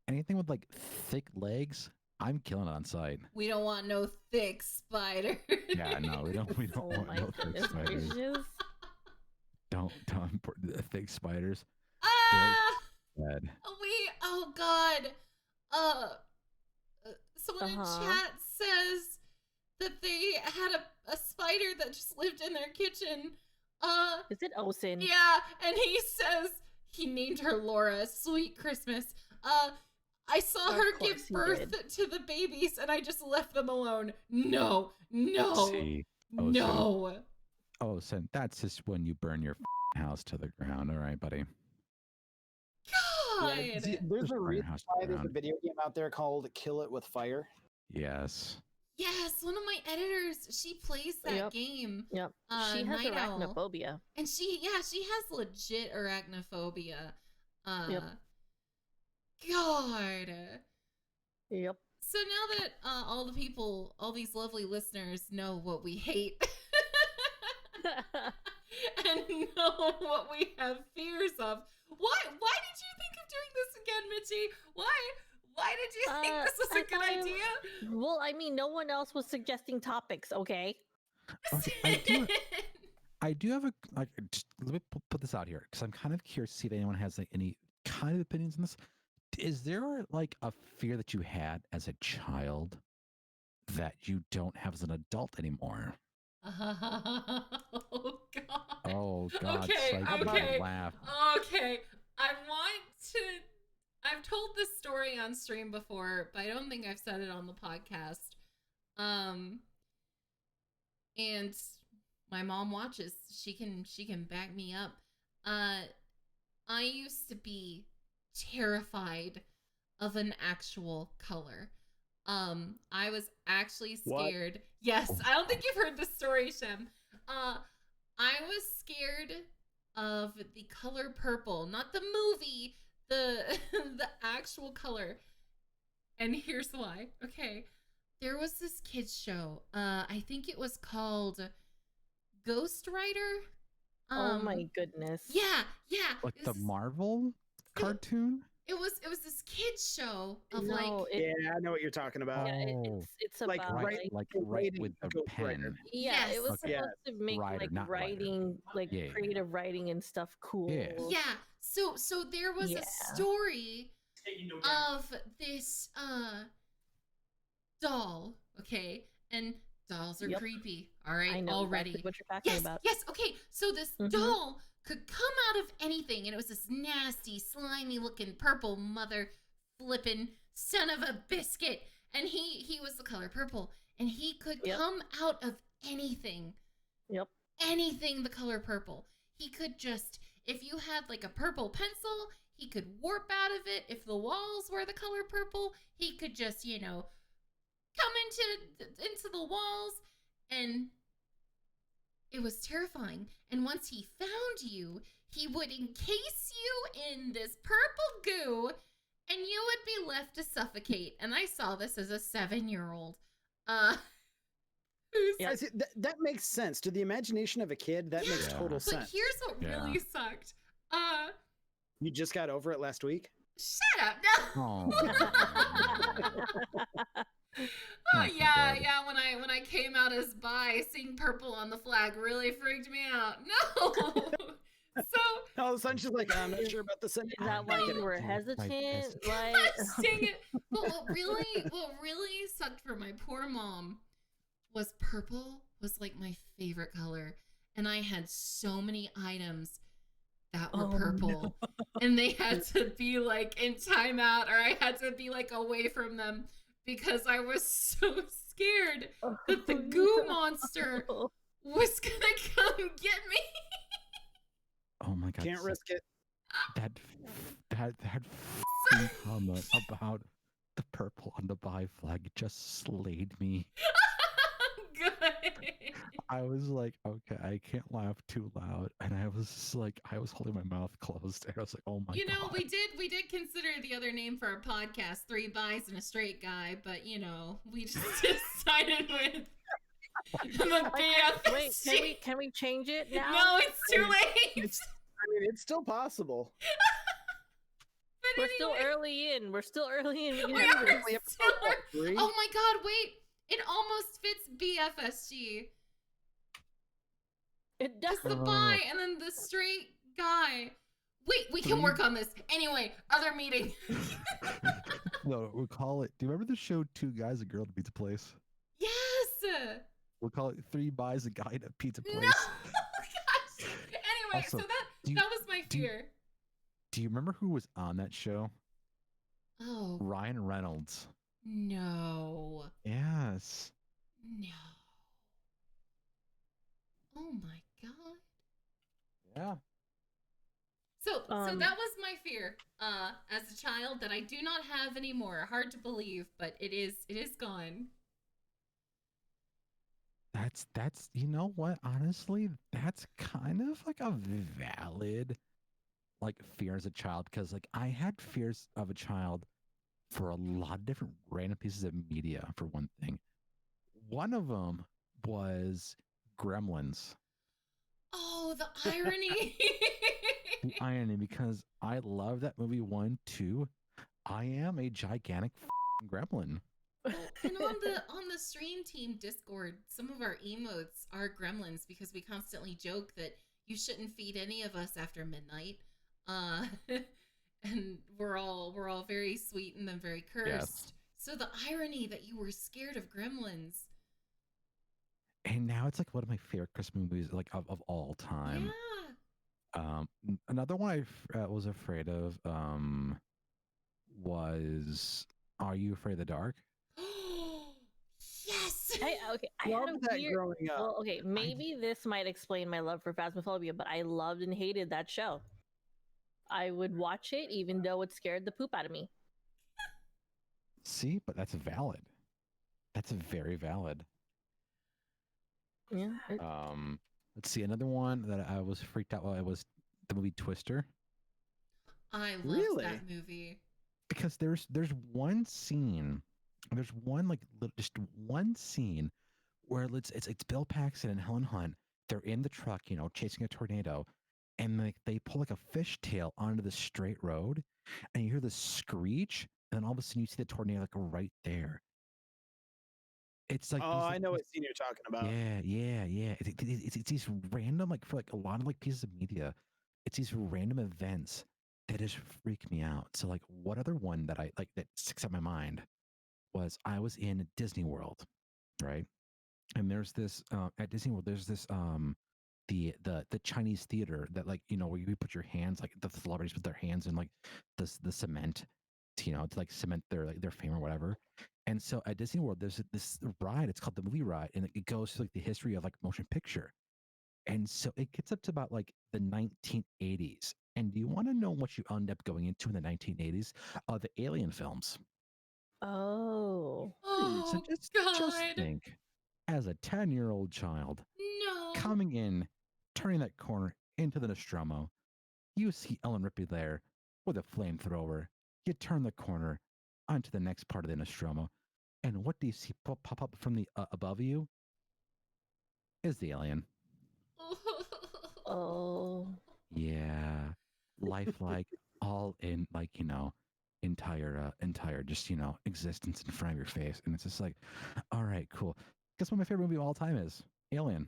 Anything with like thick legs, I'm killing it on sight. We don't want no thick spiders. Yeah, no, we don't want no thick spiders. Don't thick spiders. Dead. Oh God. Someone in chat says that they had a spider that just lived in their kitchen. Is it Osin? Yeah, and he says he named her Laura. Sweet Christmas. I saw her give birth to the babies, and I just left them alone. No. See, no. Osin, that's just when you burn your house to the ground. All right, buddy. God. Yeah, see, there's a reason why there's a video game out there called Kill It With Fire. Yes. Yes, one of my editors, she plays that Yep. game. Yep. She has Night Owl. arachnophobia. And she has legit arachnophobia. Yep. God. Yep. So now that all these lovely listeners know what we hate and know what we have fears of, why did you think of doing this again, Mitchie? Why did you think this was a good idea? Well, I mean, no one else was suggesting topics, okay? Okay, I do have a like. Just, let me put this out here because I'm kind of curious to see if anyone has like any kind of opinions on this. Is there like a fear that you had as a child that you don't have as an adult anymore? Oh God. Oh God! Okay, Psyche, okay. laugh. Okay, I've told this story on stream before, but I don't think I've said it on the podcast. And my mom watches. She can back me up. I used to be terrified of an actual color. I was actually scared. What? Yes, I don't think you've heard the story, Shem. I was scared of the color purple, not the movie, the the actual color. And here's why. Okay. There was this kids show. I think it was called Ghost Rider. Oh my goodness. Yeah. Like the Marvel cartoon? It was this kids show of yeah, I know what you're talking about. Yeah, it's like about right with the pen. Yeah, yes. it was supposed to make like writing, like creative writing and stuff cool. Yeah. So there was a story of this doll, okay? And dolls are creepy, all right? I know already. Exactly what you're talking about. Yes, okay. So this doll could come out of anything, and it was this nasty, slimy looking purple mother flippin' son of a biscuit. And he was the color purple, and he could come out of anything. Yep. Anything the color purple. He could just, if you had like a purple pencil, he could warp out of it. If the walls were the color purple, he could just, come into the walls, and it was terrifying. And once he found you, he would encase you in this purple goo, and you would be left to suffocate. And I saw this as a 7-year-old. That makes sense. To the imagination of a kid, that makes total sense. But here's what really sucked. You just got over it last week? Shut up. No. Oh yeah. When I came out as bi, seeing purple on the flag really freaked me out. No. So all of a sudden she's like, I'm not sure about the sentence. Is that why you were hesitant? Like, dang it. But what really sucked for my poor mom was purple was like my favorite color, and I had so many items that were purple, and they had to be like in timeout, or I had to be like away from them because I was so scared that the goo monster was gonna come get me. Oh my God! Can't risk it. That comment about the purple on the bi flag just slayed me. Good. I was like, okay, I can't laugh too loud, and I was just like, I was holding my mouth closed, and I was like, oh my God. We did consider the other name for our podcast, 3 Bis and a Straight Guy, but we just decided with the BFSG. Wait, can we change it now? No, it's too late. It's still possible. We're still early in. We still are. Oh my God! Wait, it almost fits BFSG. It does. The bi and then the straight guy. Wait, we can work on this. Anyway, other meeting. No, we'll call it. Do you remember the show 2 Guys, a Girl at a Pizza Place? Yes. We'll call it 3 Bis, a Guy at a Pizza Place. No, gosh. Anyway, Also, so that was my fear. Do you remember who was on that show? Oh. Ryan Reynolds. No. Yes. No. Oh my God. Yeah. So that was my fear as a child that I do not have anymore. Hard to believe, but it is gone. that's you know what? Honestly, that's kind of like a valid like fear as a child because like I had fears of a child for a lot of different random pieces of media. For one thing, one of them was Gremlins. Oh, the irony. The irony, because I love that movie one, two. I am a gigantic gremlin. Well, and on the stream team Discord, some of our emotes are gremlins because we constantly joke that you shouldn't feed any of us after midnight. Uh and we're all very sweet and then very cursed. Yes. So the irony that you were scared of gremlins. And now it's like one of my favorite Christmas movies, like of all time. Yeah. Another one I was afraid of was Are You Afraid of the Dark? Yes. Okay, I had Loved a that weird. growing up. Well, okay, maybe this might explain my love for Phasmophobia, but I loved and hated that show. I would watch it even though it scared the poop out of me. See, but that's valid. That's very valid. Yeah. Let's see, another one that I was freaked out while was the movie Twister. I loved Really? that movie. Because there's one scene, there's one like just one scene where it's Bill Paxton and Helen Hunt. They're in the truck, you know, chasing a tornado, and they pull like a fishtail onto the straight road, and you hear the screech, and then all of a sudden you see the tornado like right there. It's like Oh, these, I like, know these- what scene you're talking about. yeah. It's these random, like for like a lot of like pieces of media, it's these random events that just freak me out. So like, what other one that I like that sticks out in my mind was I was in Disney World, right? And there's this at Disney World, there's this the Chinese theater that, like, you know, where you put your hands, like the celebrities put their hands in like the cement, you know, to like cement their like their fame or whatever. And so at Disney World, there's this ride. It's called the movie ride, and it goes through like the history of like motion picture. And so it gets up to about like the 1980s. And do you want to know what you end up going into in the 1980s? The Alien films. Oh. So Oh just God. think, as a 10-year-old child No. coming in, turning that corner into the Nostromo, you see Ellen Ripley there with a flamethrower. You turn the corner onto the next part of the Nostromo, and what do you see pop up from the above you? Is the alien. Oh. Yeah, lifelike, all in like, you know, entire just, you know, existence in front of your face, and it's just like, all right, cool. Guess what my favorite movie of all time is? Alien.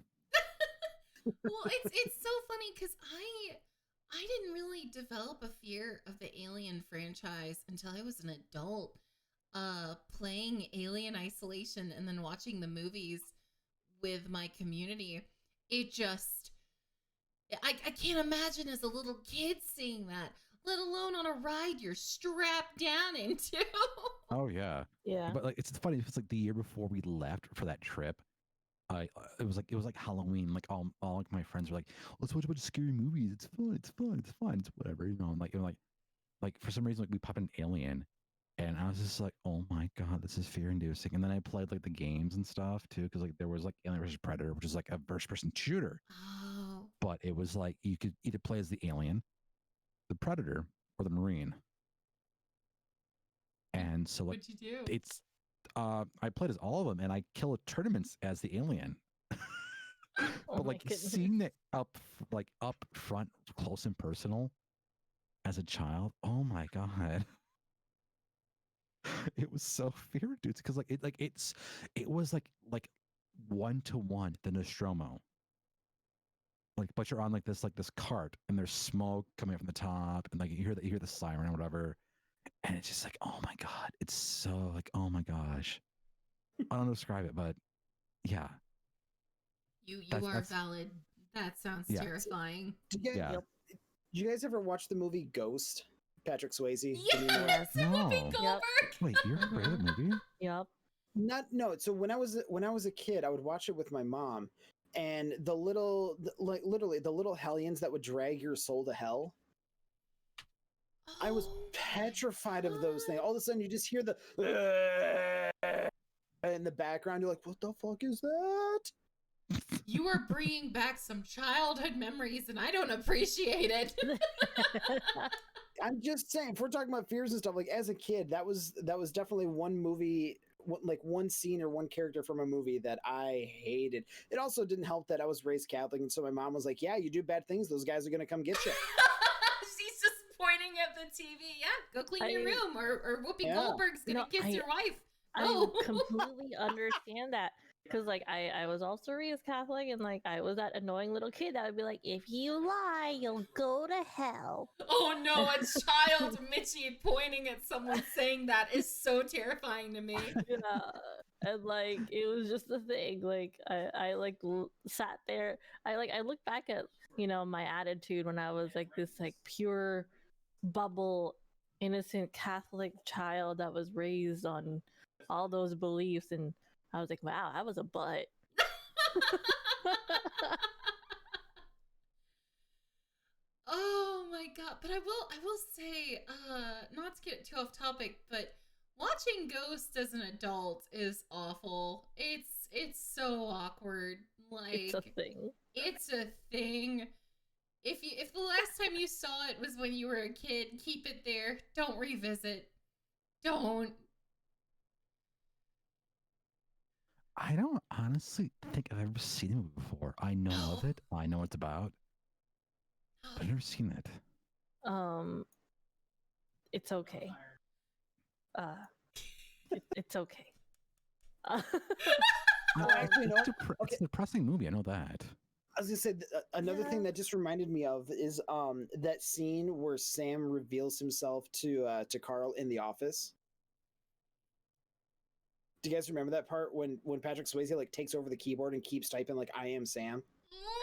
Well, it's so funny because I didn't really develop a fear of the Alien franchise until I was an adult, playing Alien Isolation and then watching the movies with my community. It just I can't imagine as a little kid seeing that, let alone on a ride you're strapped down into. Oh yeah. Yeah. But like it's funny, it's like the year before we left for that trip. It was like Halloween. Like all like my friends were like, let's watch a bunch of scary movies. It's fun. It's fun. It's fun. It's whatever. You know, and like for some reason like we popped an Alien, and I was just like, oh my god, this is fear inducing. And then I played like the games and stuff too, because like there was like Alien versus Predator, which is like a first person shooter. Oh. But it was like you could either play as the alien, the predator, or the marine. And so like What'd you do? it's I played as all of them, and I kill tournaments as the alien. Oh But my like goodness. seeing it up front, close and personal as a child, oh my god. It was so fear dude, because it was like 1-to-1 the Nostromo. Like, but you're on like this cart, and there's smoke coming up from the top, and like you hear the siren or whatever, and it's just like, oh my god, it's so like, oh my gosh, I don't know how to describe it, but yeah, You that's valid. That sounds Yeah. terrifying. Did you, yeah. Yep. did you guys ever watch the movie Ghost? Patrick Swayze. Yes, Yes. Whoopi No. Goldberg. Wait, you're afraid of the movie? Yep. No. So when I was a kid, I would watch it with my mom, and like literally the little hellions that would drag your soul to hell. I was Oh my petrified of those things. God. All of a sudden, you just hear the in the background. You're like, "What the fuck is that?" You are bringing back some childhood memories, and I don't appreciate it. I'm just saying, if we're talking about fears and stuff, like as a kid, that was definitely one movie, like one scene or one character from a movie that I hated. It also didn't help that I was raised Catholic, and so my mom was like, "Yeah, you do bad things, those guys are gonna come get you." She's just pointing at the TV. Yeah, go clean your room, or Whoopi Goldberg's gonna kiss your wife. I completely understand that. Because, like, I was also raised Catholic, and, like, I was that annoying little kid that would be like, if you lie, you'll go to hell. Oh, no, a child, Mitchie, pointing at someone saying that is so terrifying to me. Yeah, and, like, it was just the thing. Like, I sat there. I look back at, you know, my attitude when I was, like, this, like, pure bubble, innocent Catholic child that was raised on all those beliefs, and I was like, wow, I was a butt. Oh my god. But I will say, not to get too off topic, but watching Ghost as an adult is awful. It's so awkward. Like, it's a thing. It's a thing. If the last time you saw it was when you were a kid, keep it there. Don't revisit. Don't. I don't honestly think I've ever seen it before. I know of it. I know what it's about. But I've never seen it. It's okay. It's okay. Actually, no. It's a depressing movie. I know that. I was gonna say another thing that just reminded me of is that scene where Sam reveals himself to Carl in the office. Do you guys remember that part when Patrick Swayze like takes over the keyboard and keeps typing like "I am Sam"?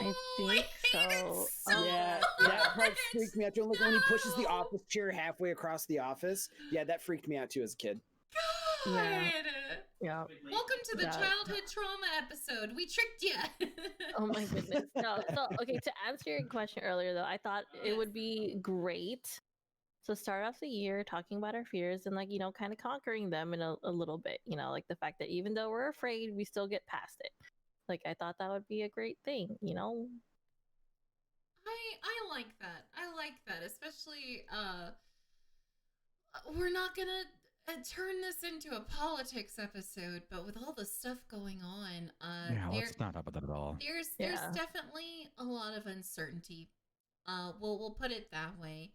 I think so. Yeah, that part freaked me out too. Like when he pushes the office chair halfway across the office. Yeah, that freaked me out too as a kid. God. Yeah. Welcome to the childhood trauma episode. We tricked you. Oh my goodness. No. So, okay, to answer your question earlier, though, I thought it would be great to start off the year talking about our fears and, like, you know, kind of conquering them in a little bit. You know, like the fact that even though we're afraid, we still get past it. Like, I thought that would be a great thing, you know? I like that. I like that. Especially, we're not gonna turn this into a politics episode, but with all the stuff going on, let's not talk about that at all. There's definitely a lot of uncertainty. We'll put it that way.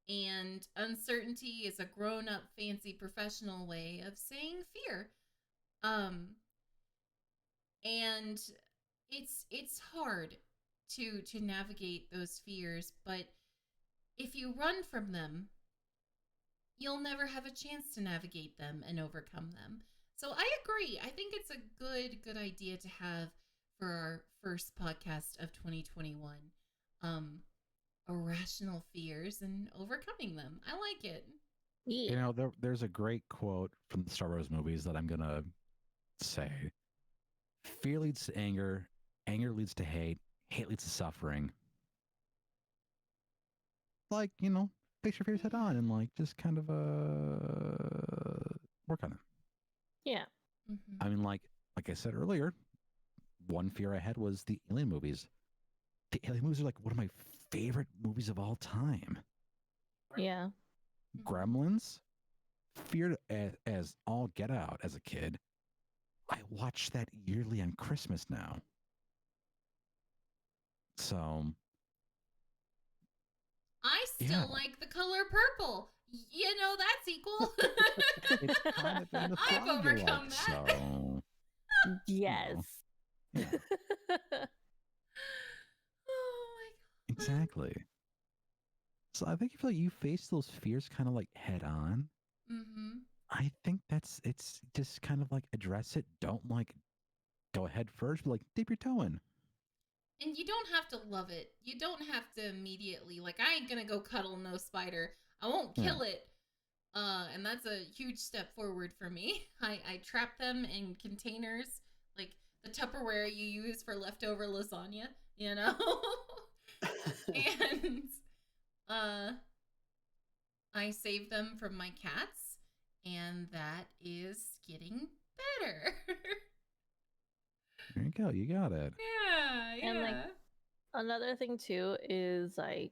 And uncertainty is a grown-up, fancy, professional way of saying fear. And it's hard to navigate those fears, but if you run from them, you'll never have a chance to navigate them and overcome them. So I agree. I think it's a good idea to have for our first podcast of 2021. Irrational fears and overcoming them. I like it. Yeah. You know, there's a great quote from the Star Wars movies that I'm gonna say. Fear leads to anger, anger leads to hate, hate leads to suffering. Like, you know, face your fears head on and like just kind of work on it. Yeah. Mm-hmm. I mean, like I said earlier, one fear I had was the Alien movies. The Alien movies are like one of my favorite movies of all time. Yeah. Gremlins, feared as all get out as a kid. I watch that yearly on Christmas now. So I still like the color purple. You know, that's equal. It's kind of in the I've overcome that. So, yes. you know, yeah. Oh my god. Exactly. So I think if like you face those fears kind of like head on, Mm-hmm. I think it's just kind of like address it. Don't like go ahead first, but like dip your toe in. And you don't have to love it. You don't have to immediately, like, I ain't gonna go cuddle no spider. I won't kill it. And that's a huge step forward for me. I trap them in containers, like the Tupperware you use for leftover lasagna, you know? And I save them from my cats, and that is getting better. There you go. You got it. Yeah. And like another thing too is like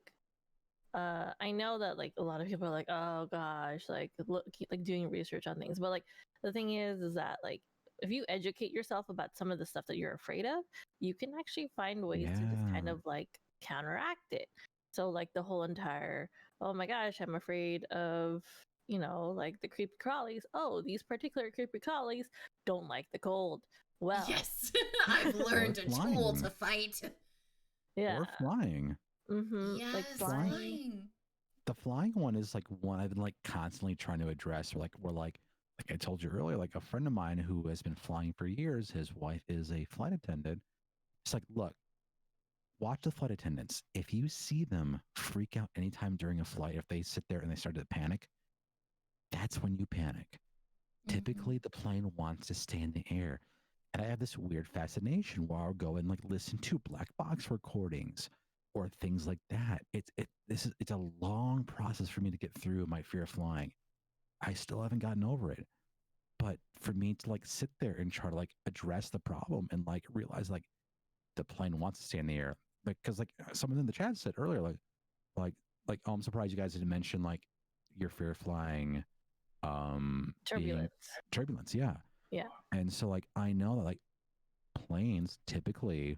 I know that like a lot of people are like, oh gosh, like look, keep like doing research on things, but like the thing is that like if you educate yourself about some of the stuff that you're afraid of, you can actually find ways to just kind Yeah. of like counteract it. So like the whole entire, oh my gosh, I'm afraid of, you know, like the creepy crawlies. Oh, these particular creepy crawlies don't like the cold. Well, Yes, I've learned a tool flying. to fight. yeah. Or flying. Yes, Like flying. The flying one is like one I've been like constantly trying to address. We're like I told you earlier, like a friend of mine who has been flying for years, his wife is a flight attendant. It's like, look, watch the flight attendants. If you see them freak out anytime during a flight, if they sit there and they start to panic, that's when you panic. Typically, the plane wants to stay in the air. And I have this weird fascination where I'll go and like listen to black box recordings or things like that. It's a long process for me to get through my fear of flying. I still haven't gotten over it. But for me to like sit there and try to like address the problem and like realize like the plane wants to stay in the air. Like, cause like someone in the chat said earlier, oh, I'm surprised you guys didn't mention like your fear of flying, being turbulence. Yeah. Yeah. And so like, I know that like planes typically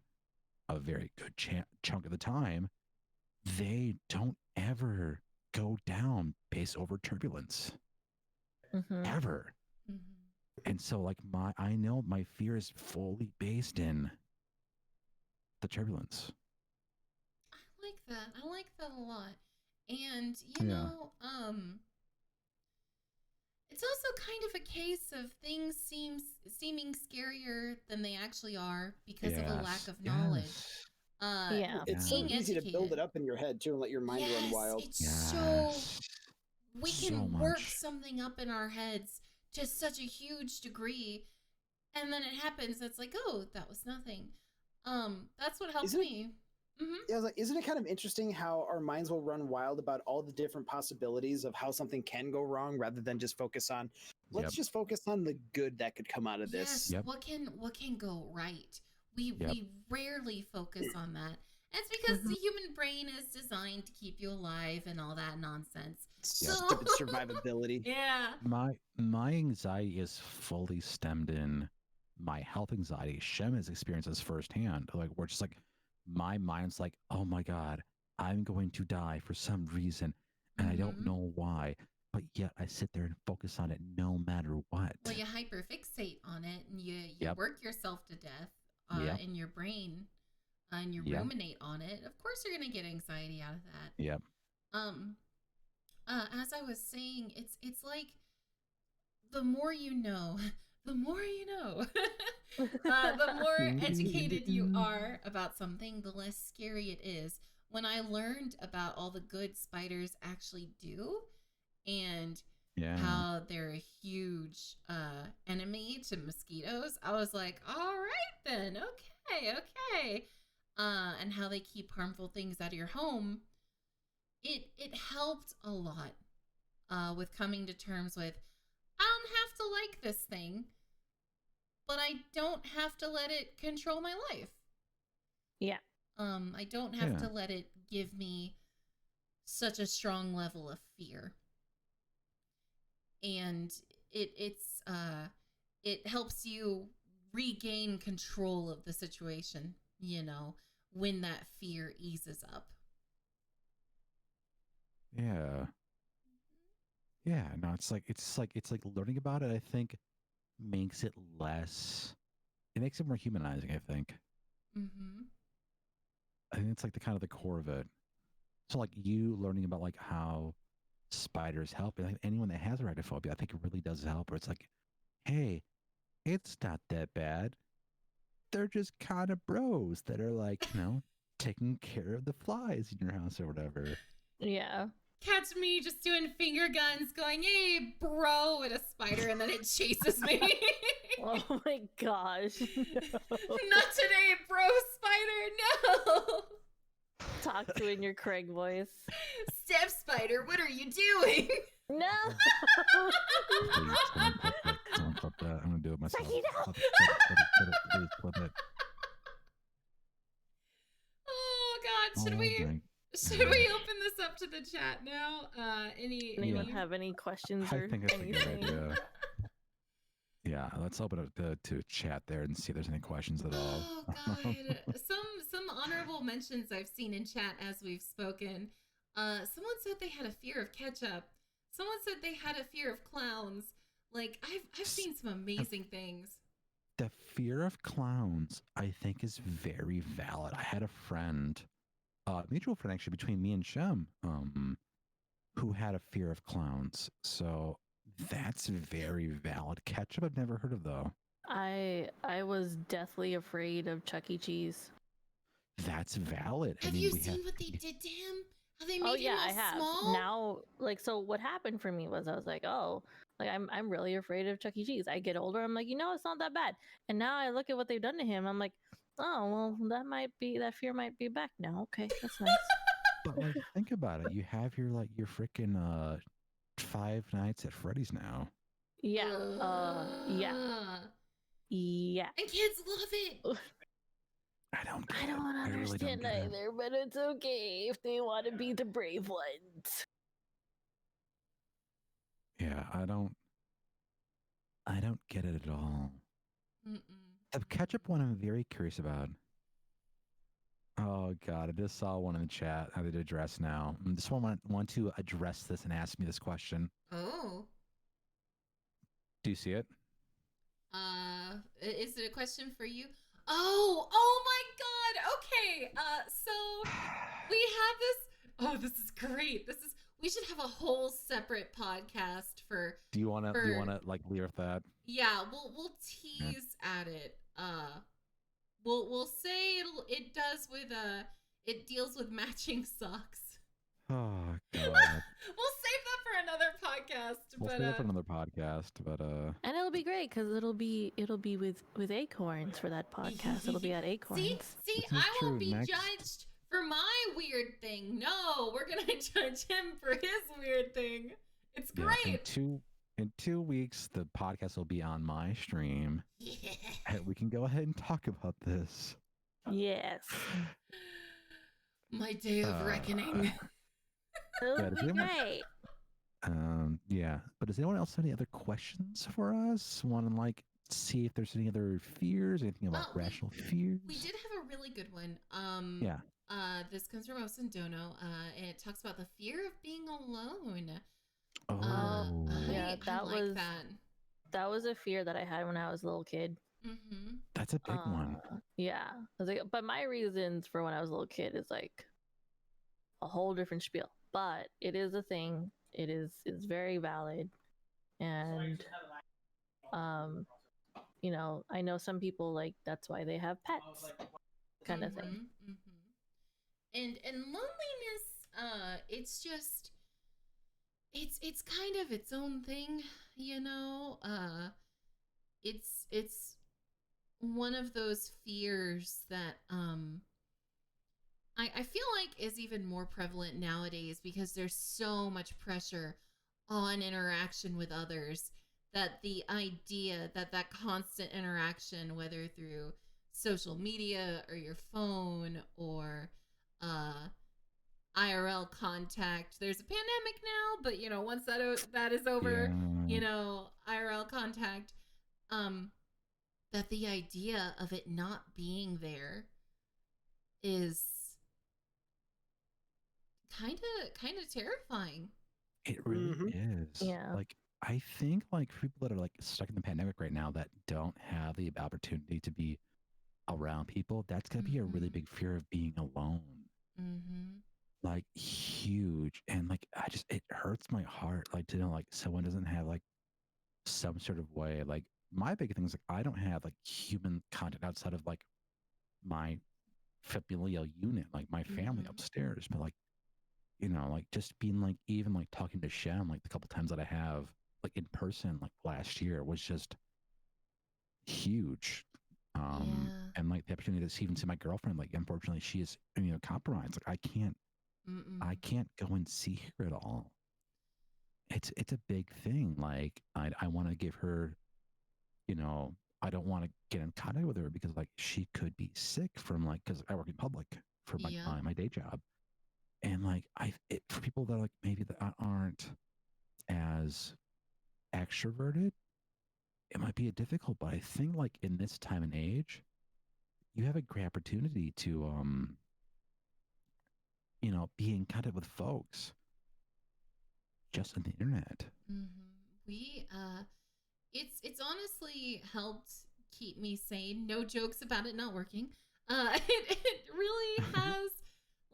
a very good chunk of the time, they don't ever go down based over turbulence ever. And so like I know my fear is fully based in the turbulence. I like that a lot. And you know, it's also kind of a case of things seeming scarier than they actually are because of a lack of knowledge. It's so easy to build it up in your head too and let your mind run wild. We can work something up in our heads to such a huge degree, and then it happens. It's like, oh, that was nothing. That's what helped me. Yeah, I was like, isn't it kind of interesting how our minds will run wild about all the different possibilities of how something can go wrong rather than just focus on, let's just focus on the good that could come out of this. What can go right? We rarely focus on that. It's because the human brain is designed to keep you alive and all that nonsense. Stupid survivability. Yeah. My anxiety is fully stemmed in my health anxiety. Shem has experienced this firsthand. Like we're just like, my mind's like, oh my God, I'm going to die for some reason. And I don't know why. But yet I sit there and focus on it no matter what. Well, you hyperfixate on it and you work yourself to death in your brain and you ruminate on it. Of course you're going to get anxiety out of that. Yep. As I was saying, it's like the more you know, the more you know. The more educated you are about something, the less scary it is. When I learned about all the good spiders actually do and how they're a huge enemy to mosquitoes, I was like, all right then, okay. And how they keep harmful things out of your home. It helped a lot with coming to terms with, I don't have to like this thing, but I don't have to let it control my life. Yeah. I don't have to let it give me such a strong level of fear. And it helps you regain control of the situation, you know, when that fear eases up. Yeah. Yeah, no, it's like learning about it, I think makes it more humanizing, I think. I think it's like the kind of the core of it. So like you learning about like how spiders help, and like anyone that has arachnophobia, I think it really does help. Where it's like, hey, it's not that bad. They're just kind of bros that are like, you know, taking care of the flies in your house or whatever. Yeah. Catch me just doing finger guns going, hey, bro, at a spider, and then it chases me. Oh my gosh. No. Not today, bro, spider, no. Talk to in your Craig voice. Step spider, what are you doing? No. Please don't clip that. I'm going to do it myself. Psyche, no. Please clip it. Should we open this up to the chat now? Anyone have any questions I or think that's a good anything? idea. Yeah, let's open up to chat there and see if there's any questions at all. Oh God, some honorable mentions I've seen in chat as we've spoken. Someone said they had a fear of ketchup. Someone said they had a fear of clowns. Like I've seen some amazing things. The fear of clowns, I think, is very valid. I had a friend, mutual friend actually between me and Shem, who had a fear of clowns. So that's very valid. Ketchup, I've never heard of though. I was deathly afraid of Chuck E. Cheese. That's valid. Have you seen what they did to him? How they made him all I have. small? Now, like, so what happened for me was I was like, oh, like I'm really afraid of Chuck E. Cheese. I get older, I'm like, it's not that bad. And now I look at what they've done to him, I'm like, oh, well, that fear might be back now. Okay, that's nice. But like, think about it. You have your freaking Five Nights at Freddy's now. Yeah. Yeah. Yeah. And kids love it. I don't understand either, but it's okay if they want to be the brave ones. Yeah, I don't get it at all. The ketchup one I'm very curious about. Oh God, I just saw one in the chat. I did address now. This one want to address this and ask me this question. Oh. Do you see it? Is it a question for you? Oh my God. Okay. So we have this. Oh, this is great. We should have a whole separate podcast for. Do you want to like leave with that? Yeah, we'll tease at it. We'll say it deals with matching socks. Oh God. We'll save that for another podcast. We'll save that for another podcast, but and it'll be great because it'll be with Acorns for that podcast. It'll be at Acorns. See, I won't be judged for my weird thing. No, we're gonna judge him for his weird thing. It's great. In 2 weeks, the podcast will be on my stream. Yeah. And we can go ahead and talk about this. Yes. My day of reckoning. It'll be great. Yeah. But does anyone else have any other questions for us? Want to see if there's any other fears? Anything about rational fears? We did have a really good one. Yeah. This comes from Osendono, and it talks about the fear of being alone. Oh. Yeah, that that was a fear that I had when I was a little kid. Mm-hmm. That's a big one. Yeah. I was like, but my reasons for when I was a little kid is like a whole different spiel. But it is a thing. It's very valid. And I know some people like that's why they have pets. Kind of thing. Mm-hmm. And loneliness, it's just it's kind of its own thing, it's one of those fears that I feel like is even more prevalent nowadays because there's so much pressure on interaction with others, that the idea that constant interaction, whether through social media or your phone or IRL contact. There's a pandemic now, but once that is over, IRL contact, that the idea of it not being there is kind of terrifying. It really is. Yeah. Like, I think for people that are stuck in the pandemic right now that don't have the opportunity to be around people, that's gonna be a really big fear of being alone. Huge. And it hurts my heart to know someone doesn't have some sort of way. My big thing is I don't have human contact outside of my familial unit, my family upstairs. But just being even talking to Shem the couple times that I have in person last year was just huge. And the opportunity to even see my girlfriend, unfortunately she is compromised. I can't go and see her at all. It's a big thing. I want to give her, I don't want to get in contact with her because she could be sick from because I work in public for my day job. And like for people that like maybe that aren't as extroverted, it might be a difficult, but I think like in this time and age, you have a great opportunity to be in contact with folks just on the internet. We it's honestly helped keep me sane. No jokes about it not working. It really has,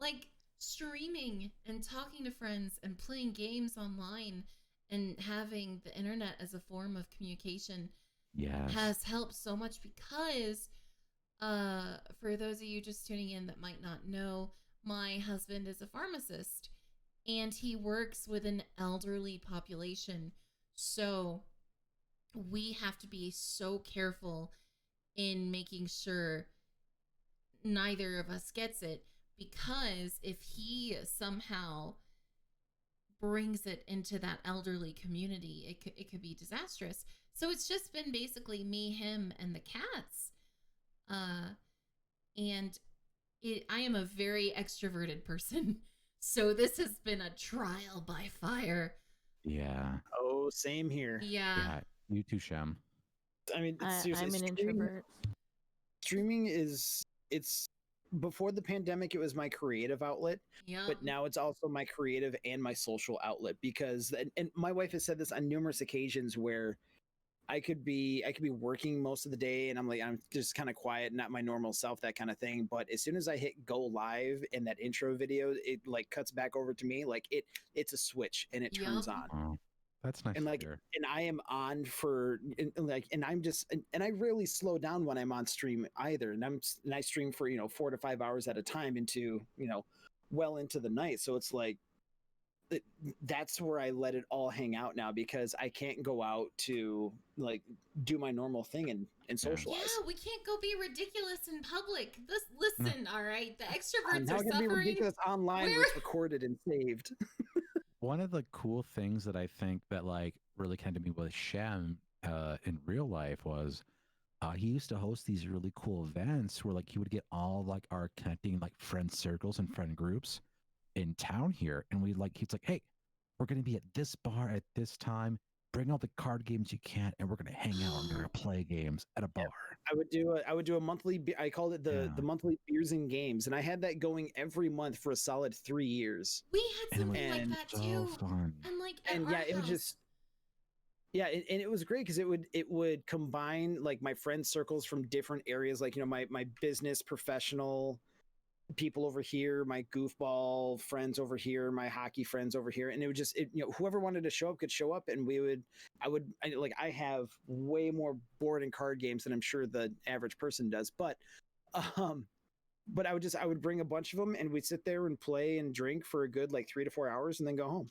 like, streaming and talking to friends and playing games online and having the internet as a form of communication Yes. has helped so much because for those of you just tuning in that might not know, my husband is a pharmacist and he works with an elderly population. So we have to be so careful in making sure neither of us gets it, because if he somehow brings it into that elderly community, it could be disastrous. So it's just been basically me, him, and the cats. And I am a very extroverted person. So this has been a trial by fire. Yeah. Oh, same here. Yeah. You too, Shem. I mean, seriously, I'm an introvert. Streaming it's before the pandemic, it was my creative outlet, Yeah. but now it's also my creative and my social outlet because, and my wife has said this on numerous occasions where I could be working most of the day and I'm just kind of quiet, not my normal self, that kind of thing. But as soon as I hit go live in that intro video, it like cuts back over to me. Like it's a switch and it turns on. Oh, that's nice. And like, and I am on for and I'm just, and I rarely slow down when I'm on stream either. And I stream for, 4 to 5 hours at a time into, well into the night. So it's like, that's where I let it all hang out now because I can't go out to like do my normal thing and socialize. Yeah, we can't go be ridiculous in public. Listen, all right, the extroverts I'm are not gonna suffering. be ridiculous online where it's recorded and saved. One of the cool things that I think that like really came to me with Shem in real life was he used to host these really cool events where like he would get all like our connecting like friend circles and friend groups in town here, and he's like, hey, we're going to be at this bar at this time, bring all the card games you can, and we're going to hang out and we're going to play games at a bar. I would do a monthly, I called it the monthly beers and games, and I had that going every month for a solid 3 years. We had something like that so too. Fun. And like it was just and it was great because it would combine like my friend circles from different areas, like my business professional people over here, my goofball friends over here, my hockey friends over here, and it would just whoever wanted to show up could show up, and I have way more board and card games than I'm sure the average person does, but I would bring a bunch of them and we'd sit there and play and drink for a good like 3 to 4 hours and then go home.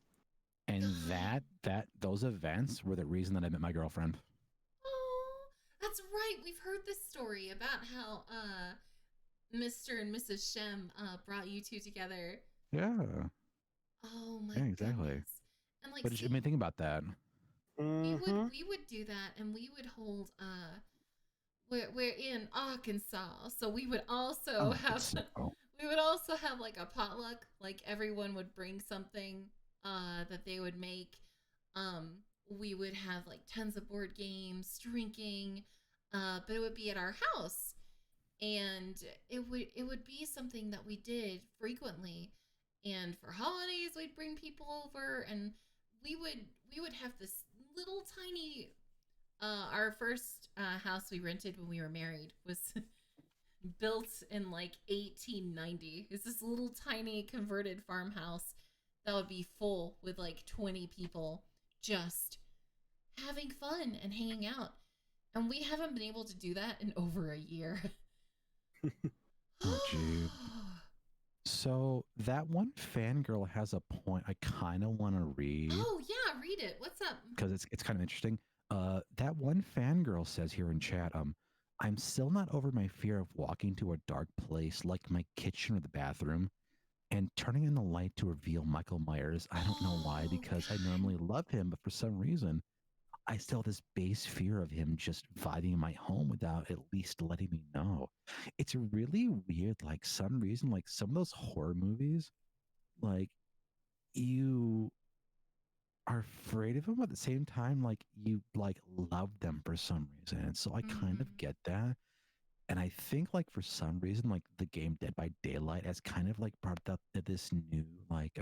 And those events were the reason that I met my girlfriend. Oh, that's right. We've heard this story about how Mr. and Mrs. Shem brought you two together. Yeah. Oh my exactly. goodness. And like, But I mean, think about that. We would do that, and we would hold we're in Arkansas, so we would also have like a potluck. Like everyone would bring something that they would make. We would have like tons of board games, drinking, but it would be at our house. And it would be something that we did frequently. And for holidays, we'd bring people over, and we would have this little tiny. Our first house we rented when we were married was built in like 1890. It's this little tiny converted farmhouse that would be full with like 20 people just having fun and hanging out. And we haven't been able to do that in over a year. Oh, gee. So that one fangirl has a point I kind of want to read. Oh yeah, read it. What's up? Because it's kind of interesting. That one fangirl says here in chat, I'm still not over my fear of walking to a dark place like my kitchen or the bathroom and turning on the light to reveal Michael Myers. I don't know why, because I normally love him, but for some reason, I still have this base fear of him just vibing in my home without at least letting me know. It's really weird. Like some reason, like some of those horror movies, like you are afraid of them, but at the same time, like you like love them for some reason. And so I kind of get that. And I think like for some reason, like the game Dead by Daylight has kind of like brought up this new like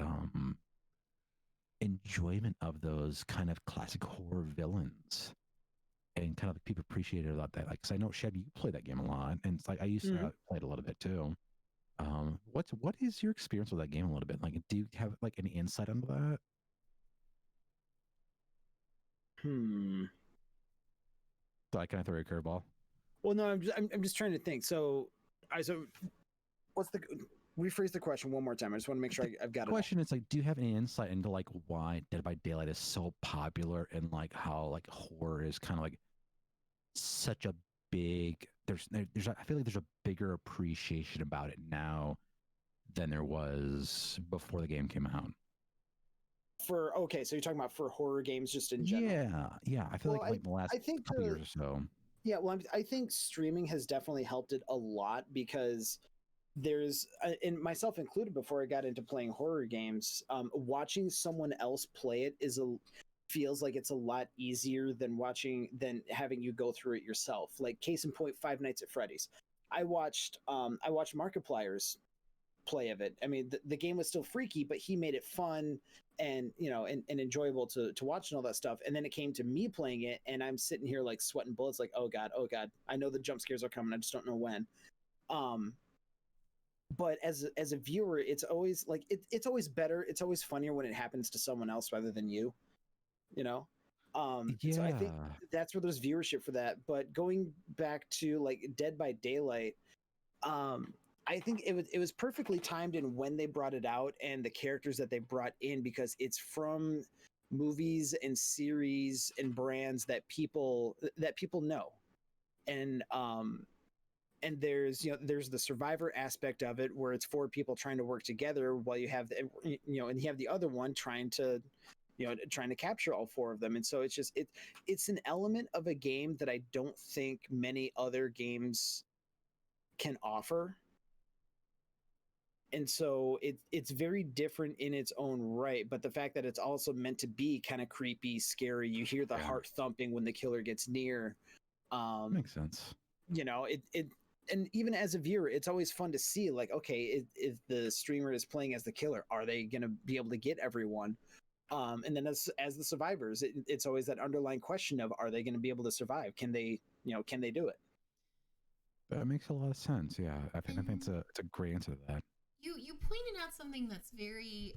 enjoyment of those kind of classic horror villains. And kind of like people appreciate it about that. Like, cause I know Sheb, you play that game a lot, and it's like I used to play it a little bit too. What is your experience with that game a little bit? Like, do you have like any insight into that? So can I throw you a curveball? Well, no, I'm just trying to think. So what's the rephrase the question one more time? I just want to make sure I've got it. The question is like, do you have any insight into like why Dead by Daylight is so popular and like how like horror is kind of like such a big I feel like there's a bigger appreciation about it now than there was before the game came out. Okay, so you're talking about for horror games just in general. Yeah. I feel like the last couple years or so. Yeah, well, I think streaming has definitely helped it a lot because there's, and myself included, before I got into playing horror games, watching someone else play it feels like it's a lot easier than having you go through it yourself. Like case in point, Five Nights at Freddy's. I watched Markiplier's play of it. I mean, the game was still freaky, but he made it fun and and enjoyable to watch and all that stuff. And then it came to me playing it, and I'm sitting here like sweating bullets, like oh god, I know the jump scares are coming, I just don't know when. But as a viewer, it's always like it's always better, it's always funnier when it happens to someone else rather than you. So I think that's where there's viewership for that. But going back to like Dead by Daylight, I think it was perfectly timed in when they brought it out and the characters that they brought in, because it's from movies and series and brands that people know. And there's there's the survivor aspect of it, where it's four people trying to work together, while you have and you have the other one trying to capture all four of them. And so it's an element of a game that I don't think many other games can offer. And so it's very different in its own right, but the fact that it's also meant to be kind of creepy, scary, you hear the heart thumping when the killer gets near. Makes sense. And even as a viewer, it's always fun to see, like, okay, if the streamer is playing as the killer, are they going to be able to get everyone? And then as the survivors, it's always that underlying question of, are they going to be able to survive? Can they do it? That makes a lot of sense. Yeah, I think it's a great answer to that. You pointed out something that's very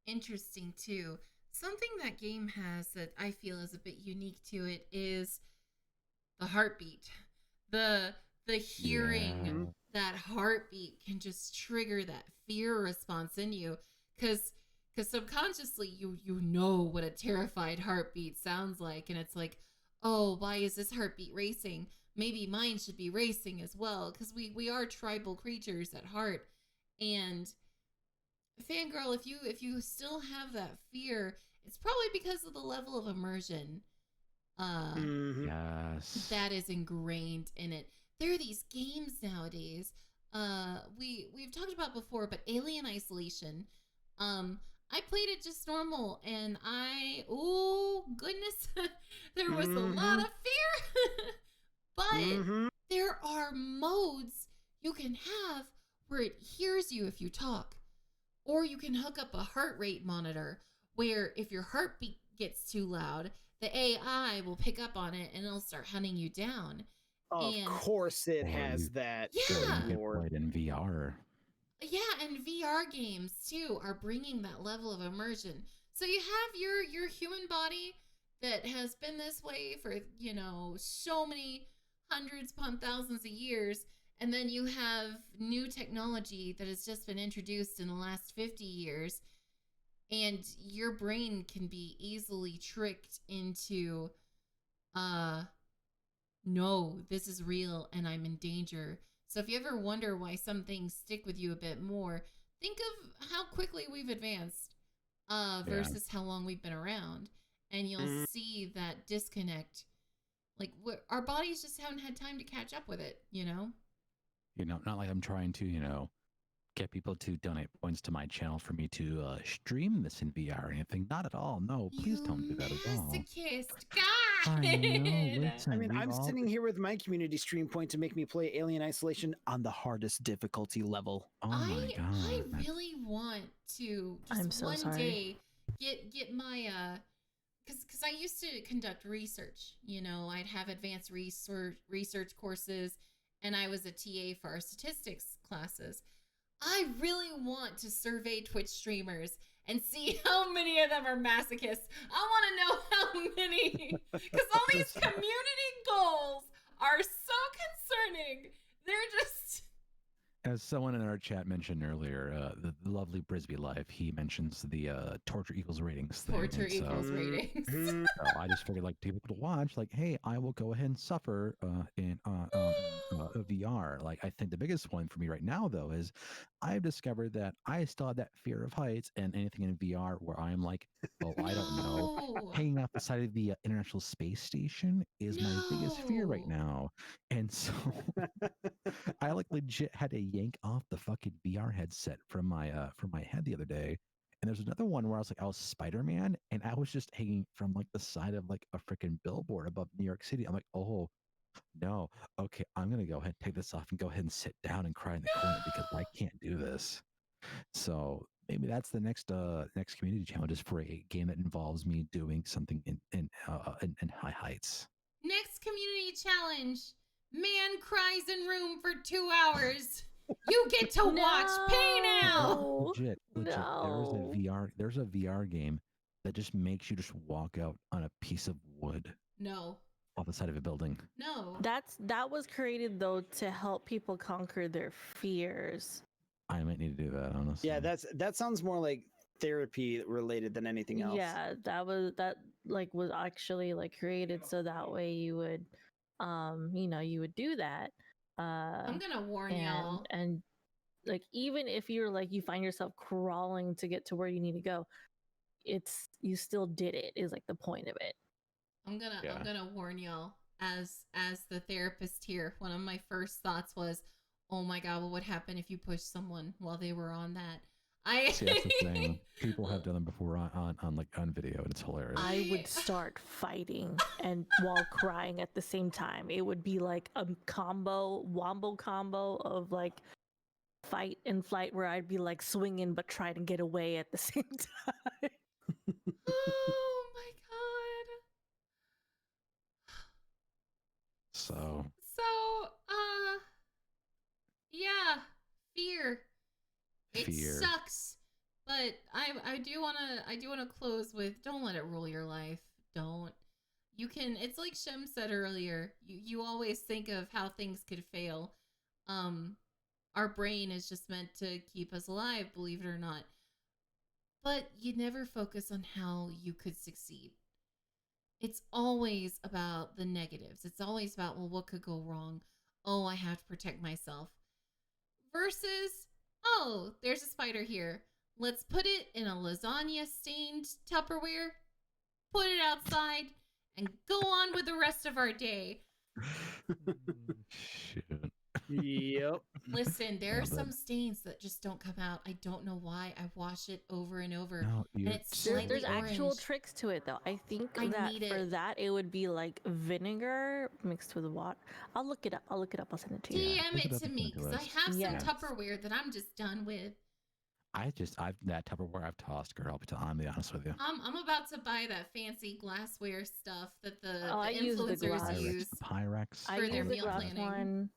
interesting too. Something that game has that I feel is a bit unique to it is the heartbeat. The hearing that heartbeat can just trigger that fear response in you, because subconsciously you know what a terrified heartbeat sounds like, and it's like, oh, why is this heartbeat racing? Maybe mine should be racing as well, because we are tribal creatures at heart. And Fangirl, if you still have that fear, it's probably because of the level of immersion that is ingrained in it. There are these games nowadays. We've talked about before, but Alien Isolation. I played it just normal, and oh goodness, there was a lot of fear. But there are modes you can have where it hears you if you talk, or you can hook up a heart rate monitor where if your heartbeat gets too loud, the AI will pick up on it and it'll start hunting you down. Of course it has that. Yeah. You can play it in VR. Yeah, and VR games too are bringing that level of immersion. So you have your human body that has been this way for, so many hundreds upon thousands of years, and then you have new technology that has just been introduced in the last 50 years. And your brain can be easily tricked into, no, this is real and I'm in danger. So if you ever wonder why some things stick with you a bit more, think of how quickly we've advanced versus how long we've been around. And you'll see that disconnect. Like, our bodies just haven't had time to catch up with it, Not like I'm trying to, get people to donate points to my channel for me to stream this in VR or anything. Not at all. No, please don't do that at all. Masochist. I know. God. Listen, I mean, we've I'm all sitting here with my community stream point to make me play Alien Isolation on the hardest difficulty level. Oh my I god. really want to just I'm so one sorry. day get my because I used to conduct research. You know, I'd have advanced research courses, and I was a TA for our statistics classes. I really want to survey Twitch streamers and see how many of them are masochists. I want to know how many, because all these community goals are so concerning. They're just. As someone in our chat mentioned earlier, the lovely Brisby Life, he mentions the torture equals ratings thing. Torture and so, equals ratings. Mhm. so I just figured, like, people to watch, like, hey, I will go ahead and suffer in VR. Like, I think the biggest one for me right now, though, is I've discovered that I still have that fear of heights, and anything in VR where I'm like, oh, I don't know, No. hanging off the side of the International Space Station is my biggest fear right No. now. And so I like legit had to yank off the fucking VR headset from my head the other day. And there's another one where I was Spider-Man, and I was just hanging from like the side of like a freaking billboard above New York City. I'm like, oh no, okay, I'm gonna go ahead and take this off and go ahead and sit down and cry in the corner because I can't do this. So maybe that's the next community challenge, is for a game that involves me doing something in high heights. Next community challenge. Man cries in room for 2 hours. You get to watch Pay Now. No. Legit. No. There's a VR game that just makes you just walk out on a piece of wood No. off the side of a building. No. That was created though to help people conquer their fears. I might need to do that, honestly. Yeah, that sounds more like therapy related than anything else. Yeah, that was actually like created so that way you would you would do that. I'm gonna warn y'all. And like even if you're like you find yourself crawling to get to where you need to go, you still did it is like the point of it. I'm gonna warn y'all as the therapist here. One of my first thoughts was, oh my god, what would happen if you pushed someone while they were on that? See, that's the thing. People have done them before on video, and it's hilarious. I would start fighting and while crying at the same time. It would be like a wombo combo of like fight and flight where I'd be like swinging but trying to get away at the same time. Oh my god. So yeah, fear. It Fear. sucks. But I do wanna close with, don't let it rule your life. Don't. You can, it's like Shem said earlier, you always think of how things could fail. Our brain is just meant to keep us alive, believe it or not. But you never focus on how you could succeed. It's always about the negatives. It's always about, well, what could go wrong? Oh, I have to protect myself. Versus, oh, there's a spider here. Let's put it in a lasagna stained Tupperware, put it outside, and go on with the rest of our day. Shoot. Yep. Listen, there are Yeah, but- some stains that just don't come out. I don't know why. I wash it over and over. No, And you're it's There's slightly actual orange. tricks to it though. I think I that need for it. that it would be like vinegar mixed with water. I'll look it up. I'll send it to you. Yeah, DM look it it up to and me, send it to because I us. have some Yeah. Tupperware that I'm just done with. I've that Tupperware I've tossed, girl. I'll be honest with you. I'm about to buy that fancy glassware stuff that the I use the influencers glass. use. The Pyrex. I For use their the meal glass planning. one.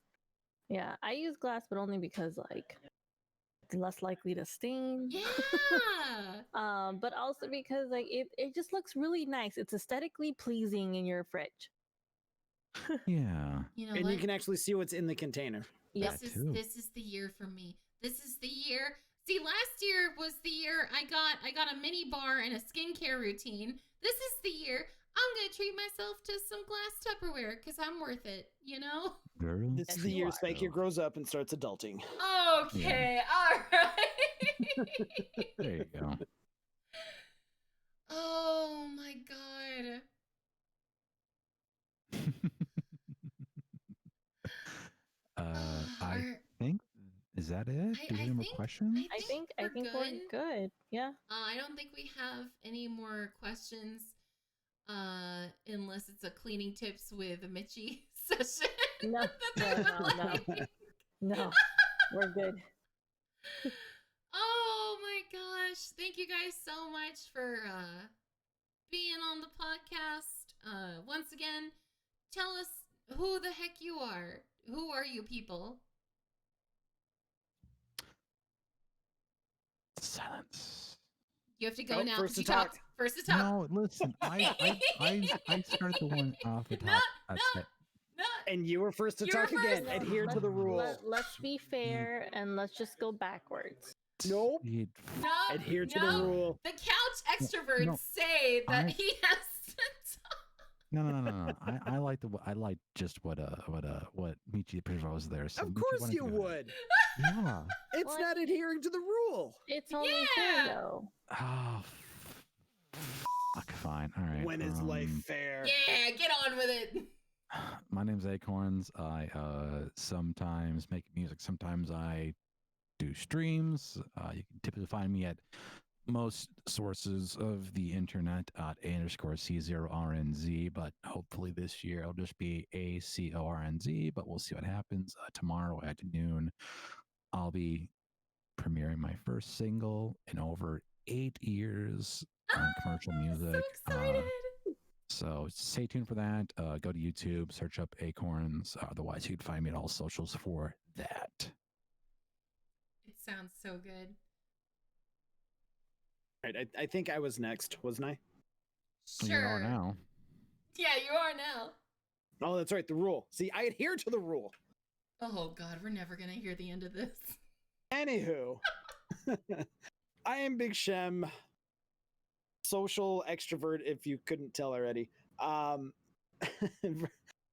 Yeah, I use glass, but only because like it's less likely to stain. Yeah. But also because like it just looks really nice. It's aesthetically pleasing in your fridge. Yeah. You know And what? you can actually see what's in the container. Yep. This is the year for me. This is the year. See, last year was the year I got a mini bar and a skincare routine. This is the year I'm gonna treat myself to some glass Tupperware because I'm worth it, you know? Girl. This Yes, is the you year are. Spiker grows up and starts adulting. Okay, all right. There you go. Oh my god. I think Is that it? Do we have any more questions? I think we're good. Yeah. I don't think we have any more questions, unless it's a cleaning tips with Michi session. No, no, we're good. Oh my gosh. Thank you guys so much for being on the podcast. Once again, tell us who the heck you are. Who are you people? Silence. You have to go now. First to You talk. talked. First to talk. No, listen. I started the one off the top. No. And you were first to You were talk again. first. Adhere to the rule. Let's be fair and let's just go backwards. Nope. It- No. Adhere to the no. rule. The couch extroverts No. say that I- he has to talk. No. I like just what Michi was there. So Of Michi, course why don't you go ahead? would. Yeah. It's Well, not adhering to the rule. It's only Yeah. fair though. Oh, fuck, fine. All right. When is life fair? Yeah, get on with it. My name's Acorns. I sometimes make music. Sometimes I do streams. You can typically find me at most sources of the internet at _C0RNZ, but hopefully this year it'll just be ACORNZ, but we'll see what happens. Tomorrow at noon, I'll be premiering my first single in over 8 years on commercial music. So excited. So stay tuned for that. Go to YouTube, search up Acorns. Otherwise, you can find me at all socials for that. It sounds so good. Right, I think I was next, wasn't I? Sure. You are now. Yeah, you are now. Oh, that's right. The rule. See, I adhere to the rule. Oh God, we're never gonna hear the end of this. Anywho, I am Big Shem, social extrovert, if you couldn't tell already.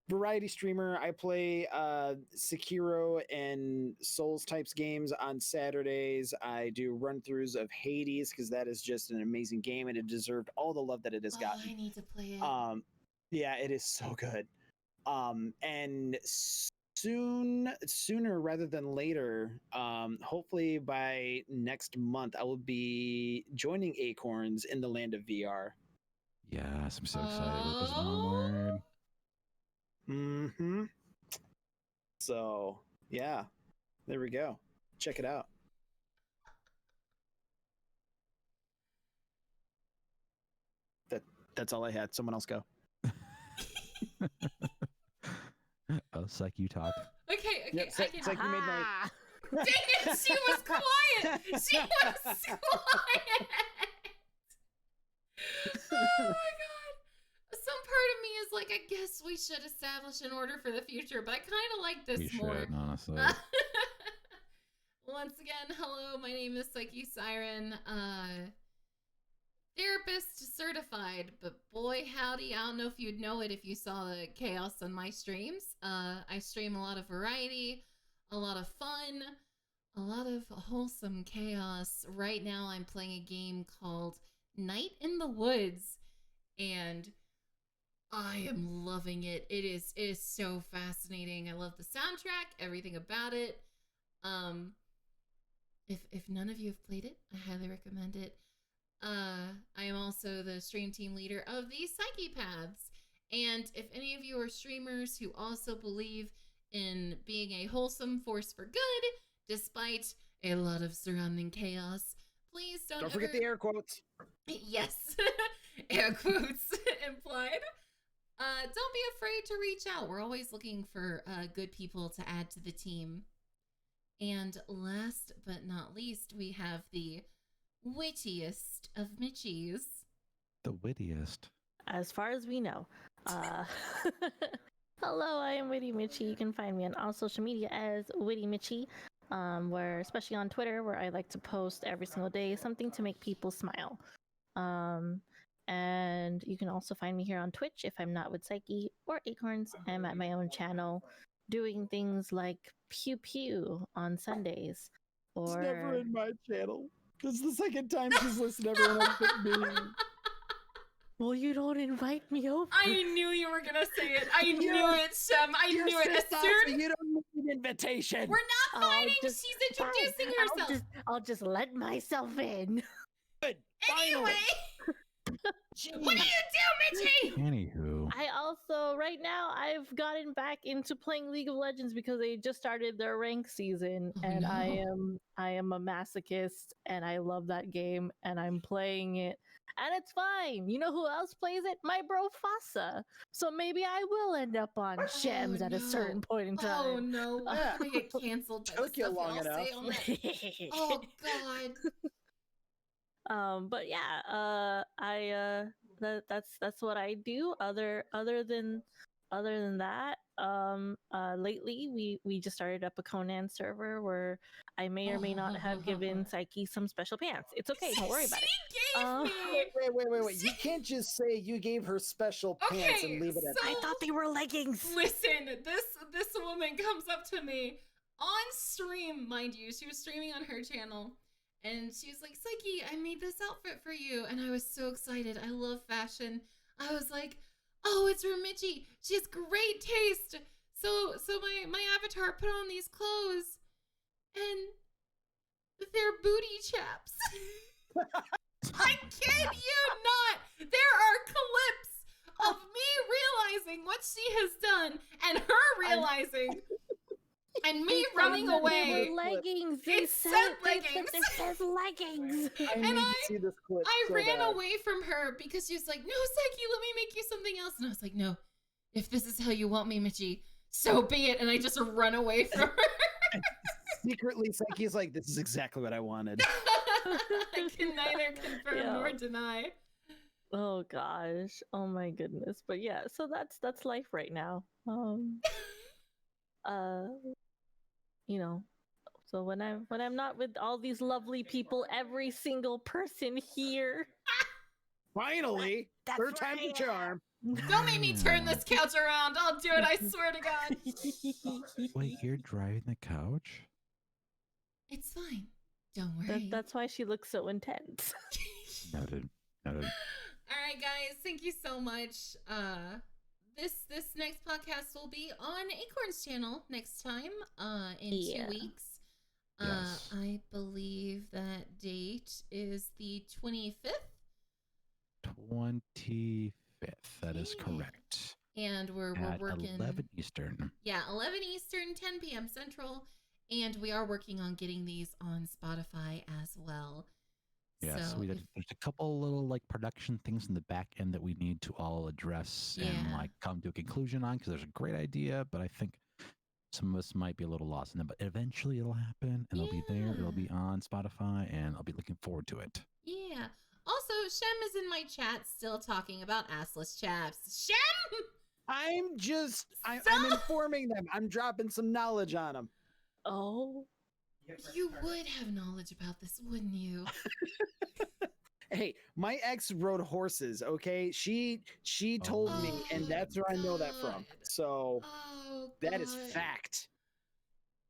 Variety streamer. I play Sekiro and Souls types games on Saturdays. I do run-throughs of Hades because that is just an amazing game and it deserved all the love that it has Oh, gotten. I need to play it. Yeah, it is so good. And sooner rather than later, hopefully by next month, I will be joining Acorns in the land of VR. Yes, I'm so excited. This one word. So yeah, there we go. Check it out. That's all I had. Someone else go. Oh, Psych, you talk. Okay, Yep, I can. Psych, you made my. Dang it, she was quiet. She was quiet. Oh my God. Some part of me is like, I guess we should establish an order for the future, but I kind of like this We more. should, honestly. Once again, hello, my name is PsycheSiren, therapist certified, but boy howdy, I don't know if you'd know it if you saw the chaos on my streams. I stream a lot of variety, a lot of fun, a lot of wholesome chaos. Right now I'm playing a game called Night in the Woods, and I am loving it. It is so fascinating. I love the soundtrack, everything about it. If none of you have played it, I highly recommend it. I am also the stream team leader of the Psychepaths. And if any of you are streamers who also believe in being a wholesome force for good, despite a lot of surrounding chaos, please don't forget the air quotes. Yes, air quotes implied. Don't be afraid to reach out. We're always looking for good people to add to the team. And last but not least, we have the wittiest of Mitchies. The wittiest. As far as we know. Hello, I am Witty Mitchie. You can find me on all social media as Witty Mitchie, where, especially on Twitter, where I like to post every single day something to make people smile. And you can also find me here on Twitch if I'm not with Psyche or Acorns. I'm at my own channel doing things like Pew Pew on Sundays. It's Or never in my channel. This is the second time she's listened to everyone else but me. well, you don't invite me over. I knew you were gonna say it. I knew it, Shem. I knew it. As soon You don't need invitation. We're not I'll fighting. just- She's introducing Fine, herself. I'll just let myself in. Good. Anyway, Finally. what do you do, Mitchie? Anywho, I also, right now, I've gotten back into playing League of Legends because they just started their rank season, Oh, and no. I am a masochist, and I love that game, and I'm playing it, and it's fine. You know who else plays it? My bro Fasa. So maybe I will end up on Shems at a certain point in time. Oh no, we're Yeah. gonna get canceled by the Took you stuff long y'all enough. say on that. Oh god. But yeah, that's what I do. Other than that, lately we just started up a Conan server where I may or may not have given Psyche some special pants. It's okay, don't worry about it. She gave me. Wait. You can't just say you gave her special pants Okay, and leave it at so- I thought they were leggings. Listen, this woman comes up to me on stream, mind you. She was streaming on her channel, and she was like, "Psyche, I made this outfit for you," and I was so excited. I love fashion. I was like, "Oh, it's from Mitchie. She has great taste." So my avatar put on these clothes, and they're booty chaps. I kid you not. There are clips of me realizing what she has done and her realizing and me running They away. were leggings. They It said said leggings. leggings. It says leggings. I And need to I- see this clip. I so ran bad. away from her because she was like, "No, Psyche, let me make you something else." And I was like, "No, if this is how you want me, Mitchie, so be it." And I just run away from her. Secretly, Psyche's like, this is exactly what I wanted. I can neither confirm Yeah. nor deny. Oh gosh. Oh my goodness. But yeah, so that's life right now. Uh you know, so when I'm not with all these lovely people, every single person here. Finally, That's third where time's I a charm. Don't make me turn this couch around. I'll do it, I swear to God. wait, you're driving the couch? It's fine. Don't worry. That's why she looks so intense. Noted. All right, guys. Thank you so much. This next podcast will be on Acorn's channel next time. In 2 weeks. Yes. I believe that date is the 25th. 25th. That is Yeah. correct. And we're At working 11 Eastern. Yeah, 11 Eastern, 10 p.m. Central. And we are working on getting these on Spotify as well. Yes, So there's a couple little like production things in the back end that we need to all address and Yeah. like come to a conclusion on, because there's a great idea, but I think some of us might be a little lost in them. But eventually it'll happen and it'll be there. It'll be on Spotify, and I'll be looking forward to it. Yeah. Also, Shem is in my chat still talking about assless chaps. Shem! I'm Stop! informing them. I'm dropping some knowledge on them. Oh. You would have knowledge about this, wouldn't you? Hey, my ex rode horses. Okay, she told me, and that's where I know that from. God. So Oh, that is God. fact.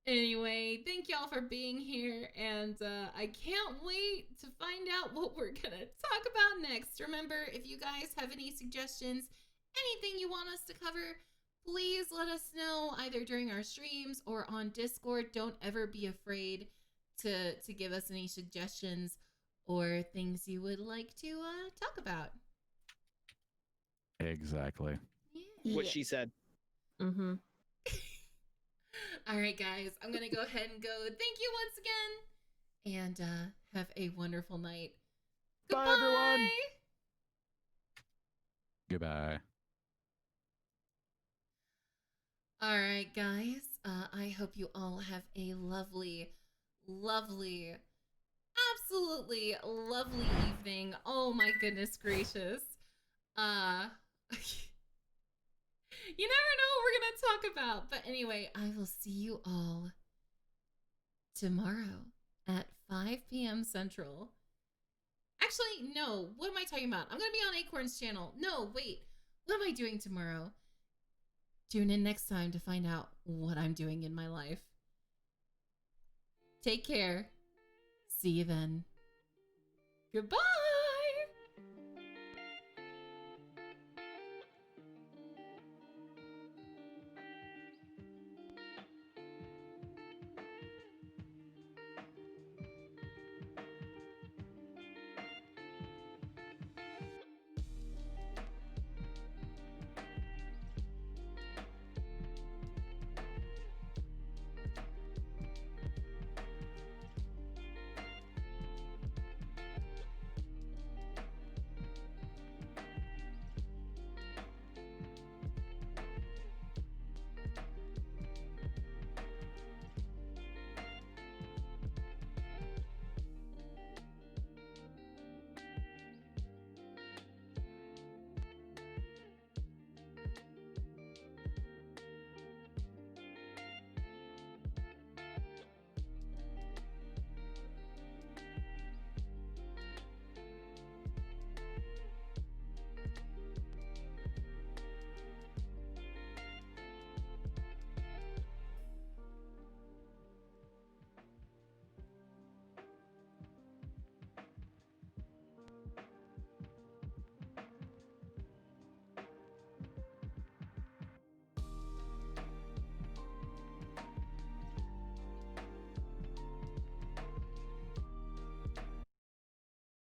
Anyway, thank y'all for being here, and I can't wait to find out what we're gonna talk about next. Remember, if you guys have any suggestions, anything you want us to cover, please let us know either during our streams or on Discord. Don't ever be afraid to give us any suggestions or things you would like to talk about. Exactly. Yeah. What she said. Mm-hmm. All right, guys, I'm gonna go ahead and go. Thank you once again, and have a wonderful night. Bye, Goodbye. everyone. Goodbye. All right, guys. I hope you all have a lovely, lovely, absolutely lovely evening. Oh my goodness gracious. You never know what we're gonna talk about. But anyway, I will see you all tomorrow at 5 p.m. Central. Actually, no. What am I talking about? I'm gonna be on Acorn's channel. No, wait. What am I doing tomorrow? Tune in next time to find out what I'm doing in my life. Take care. See you then. Goodbye.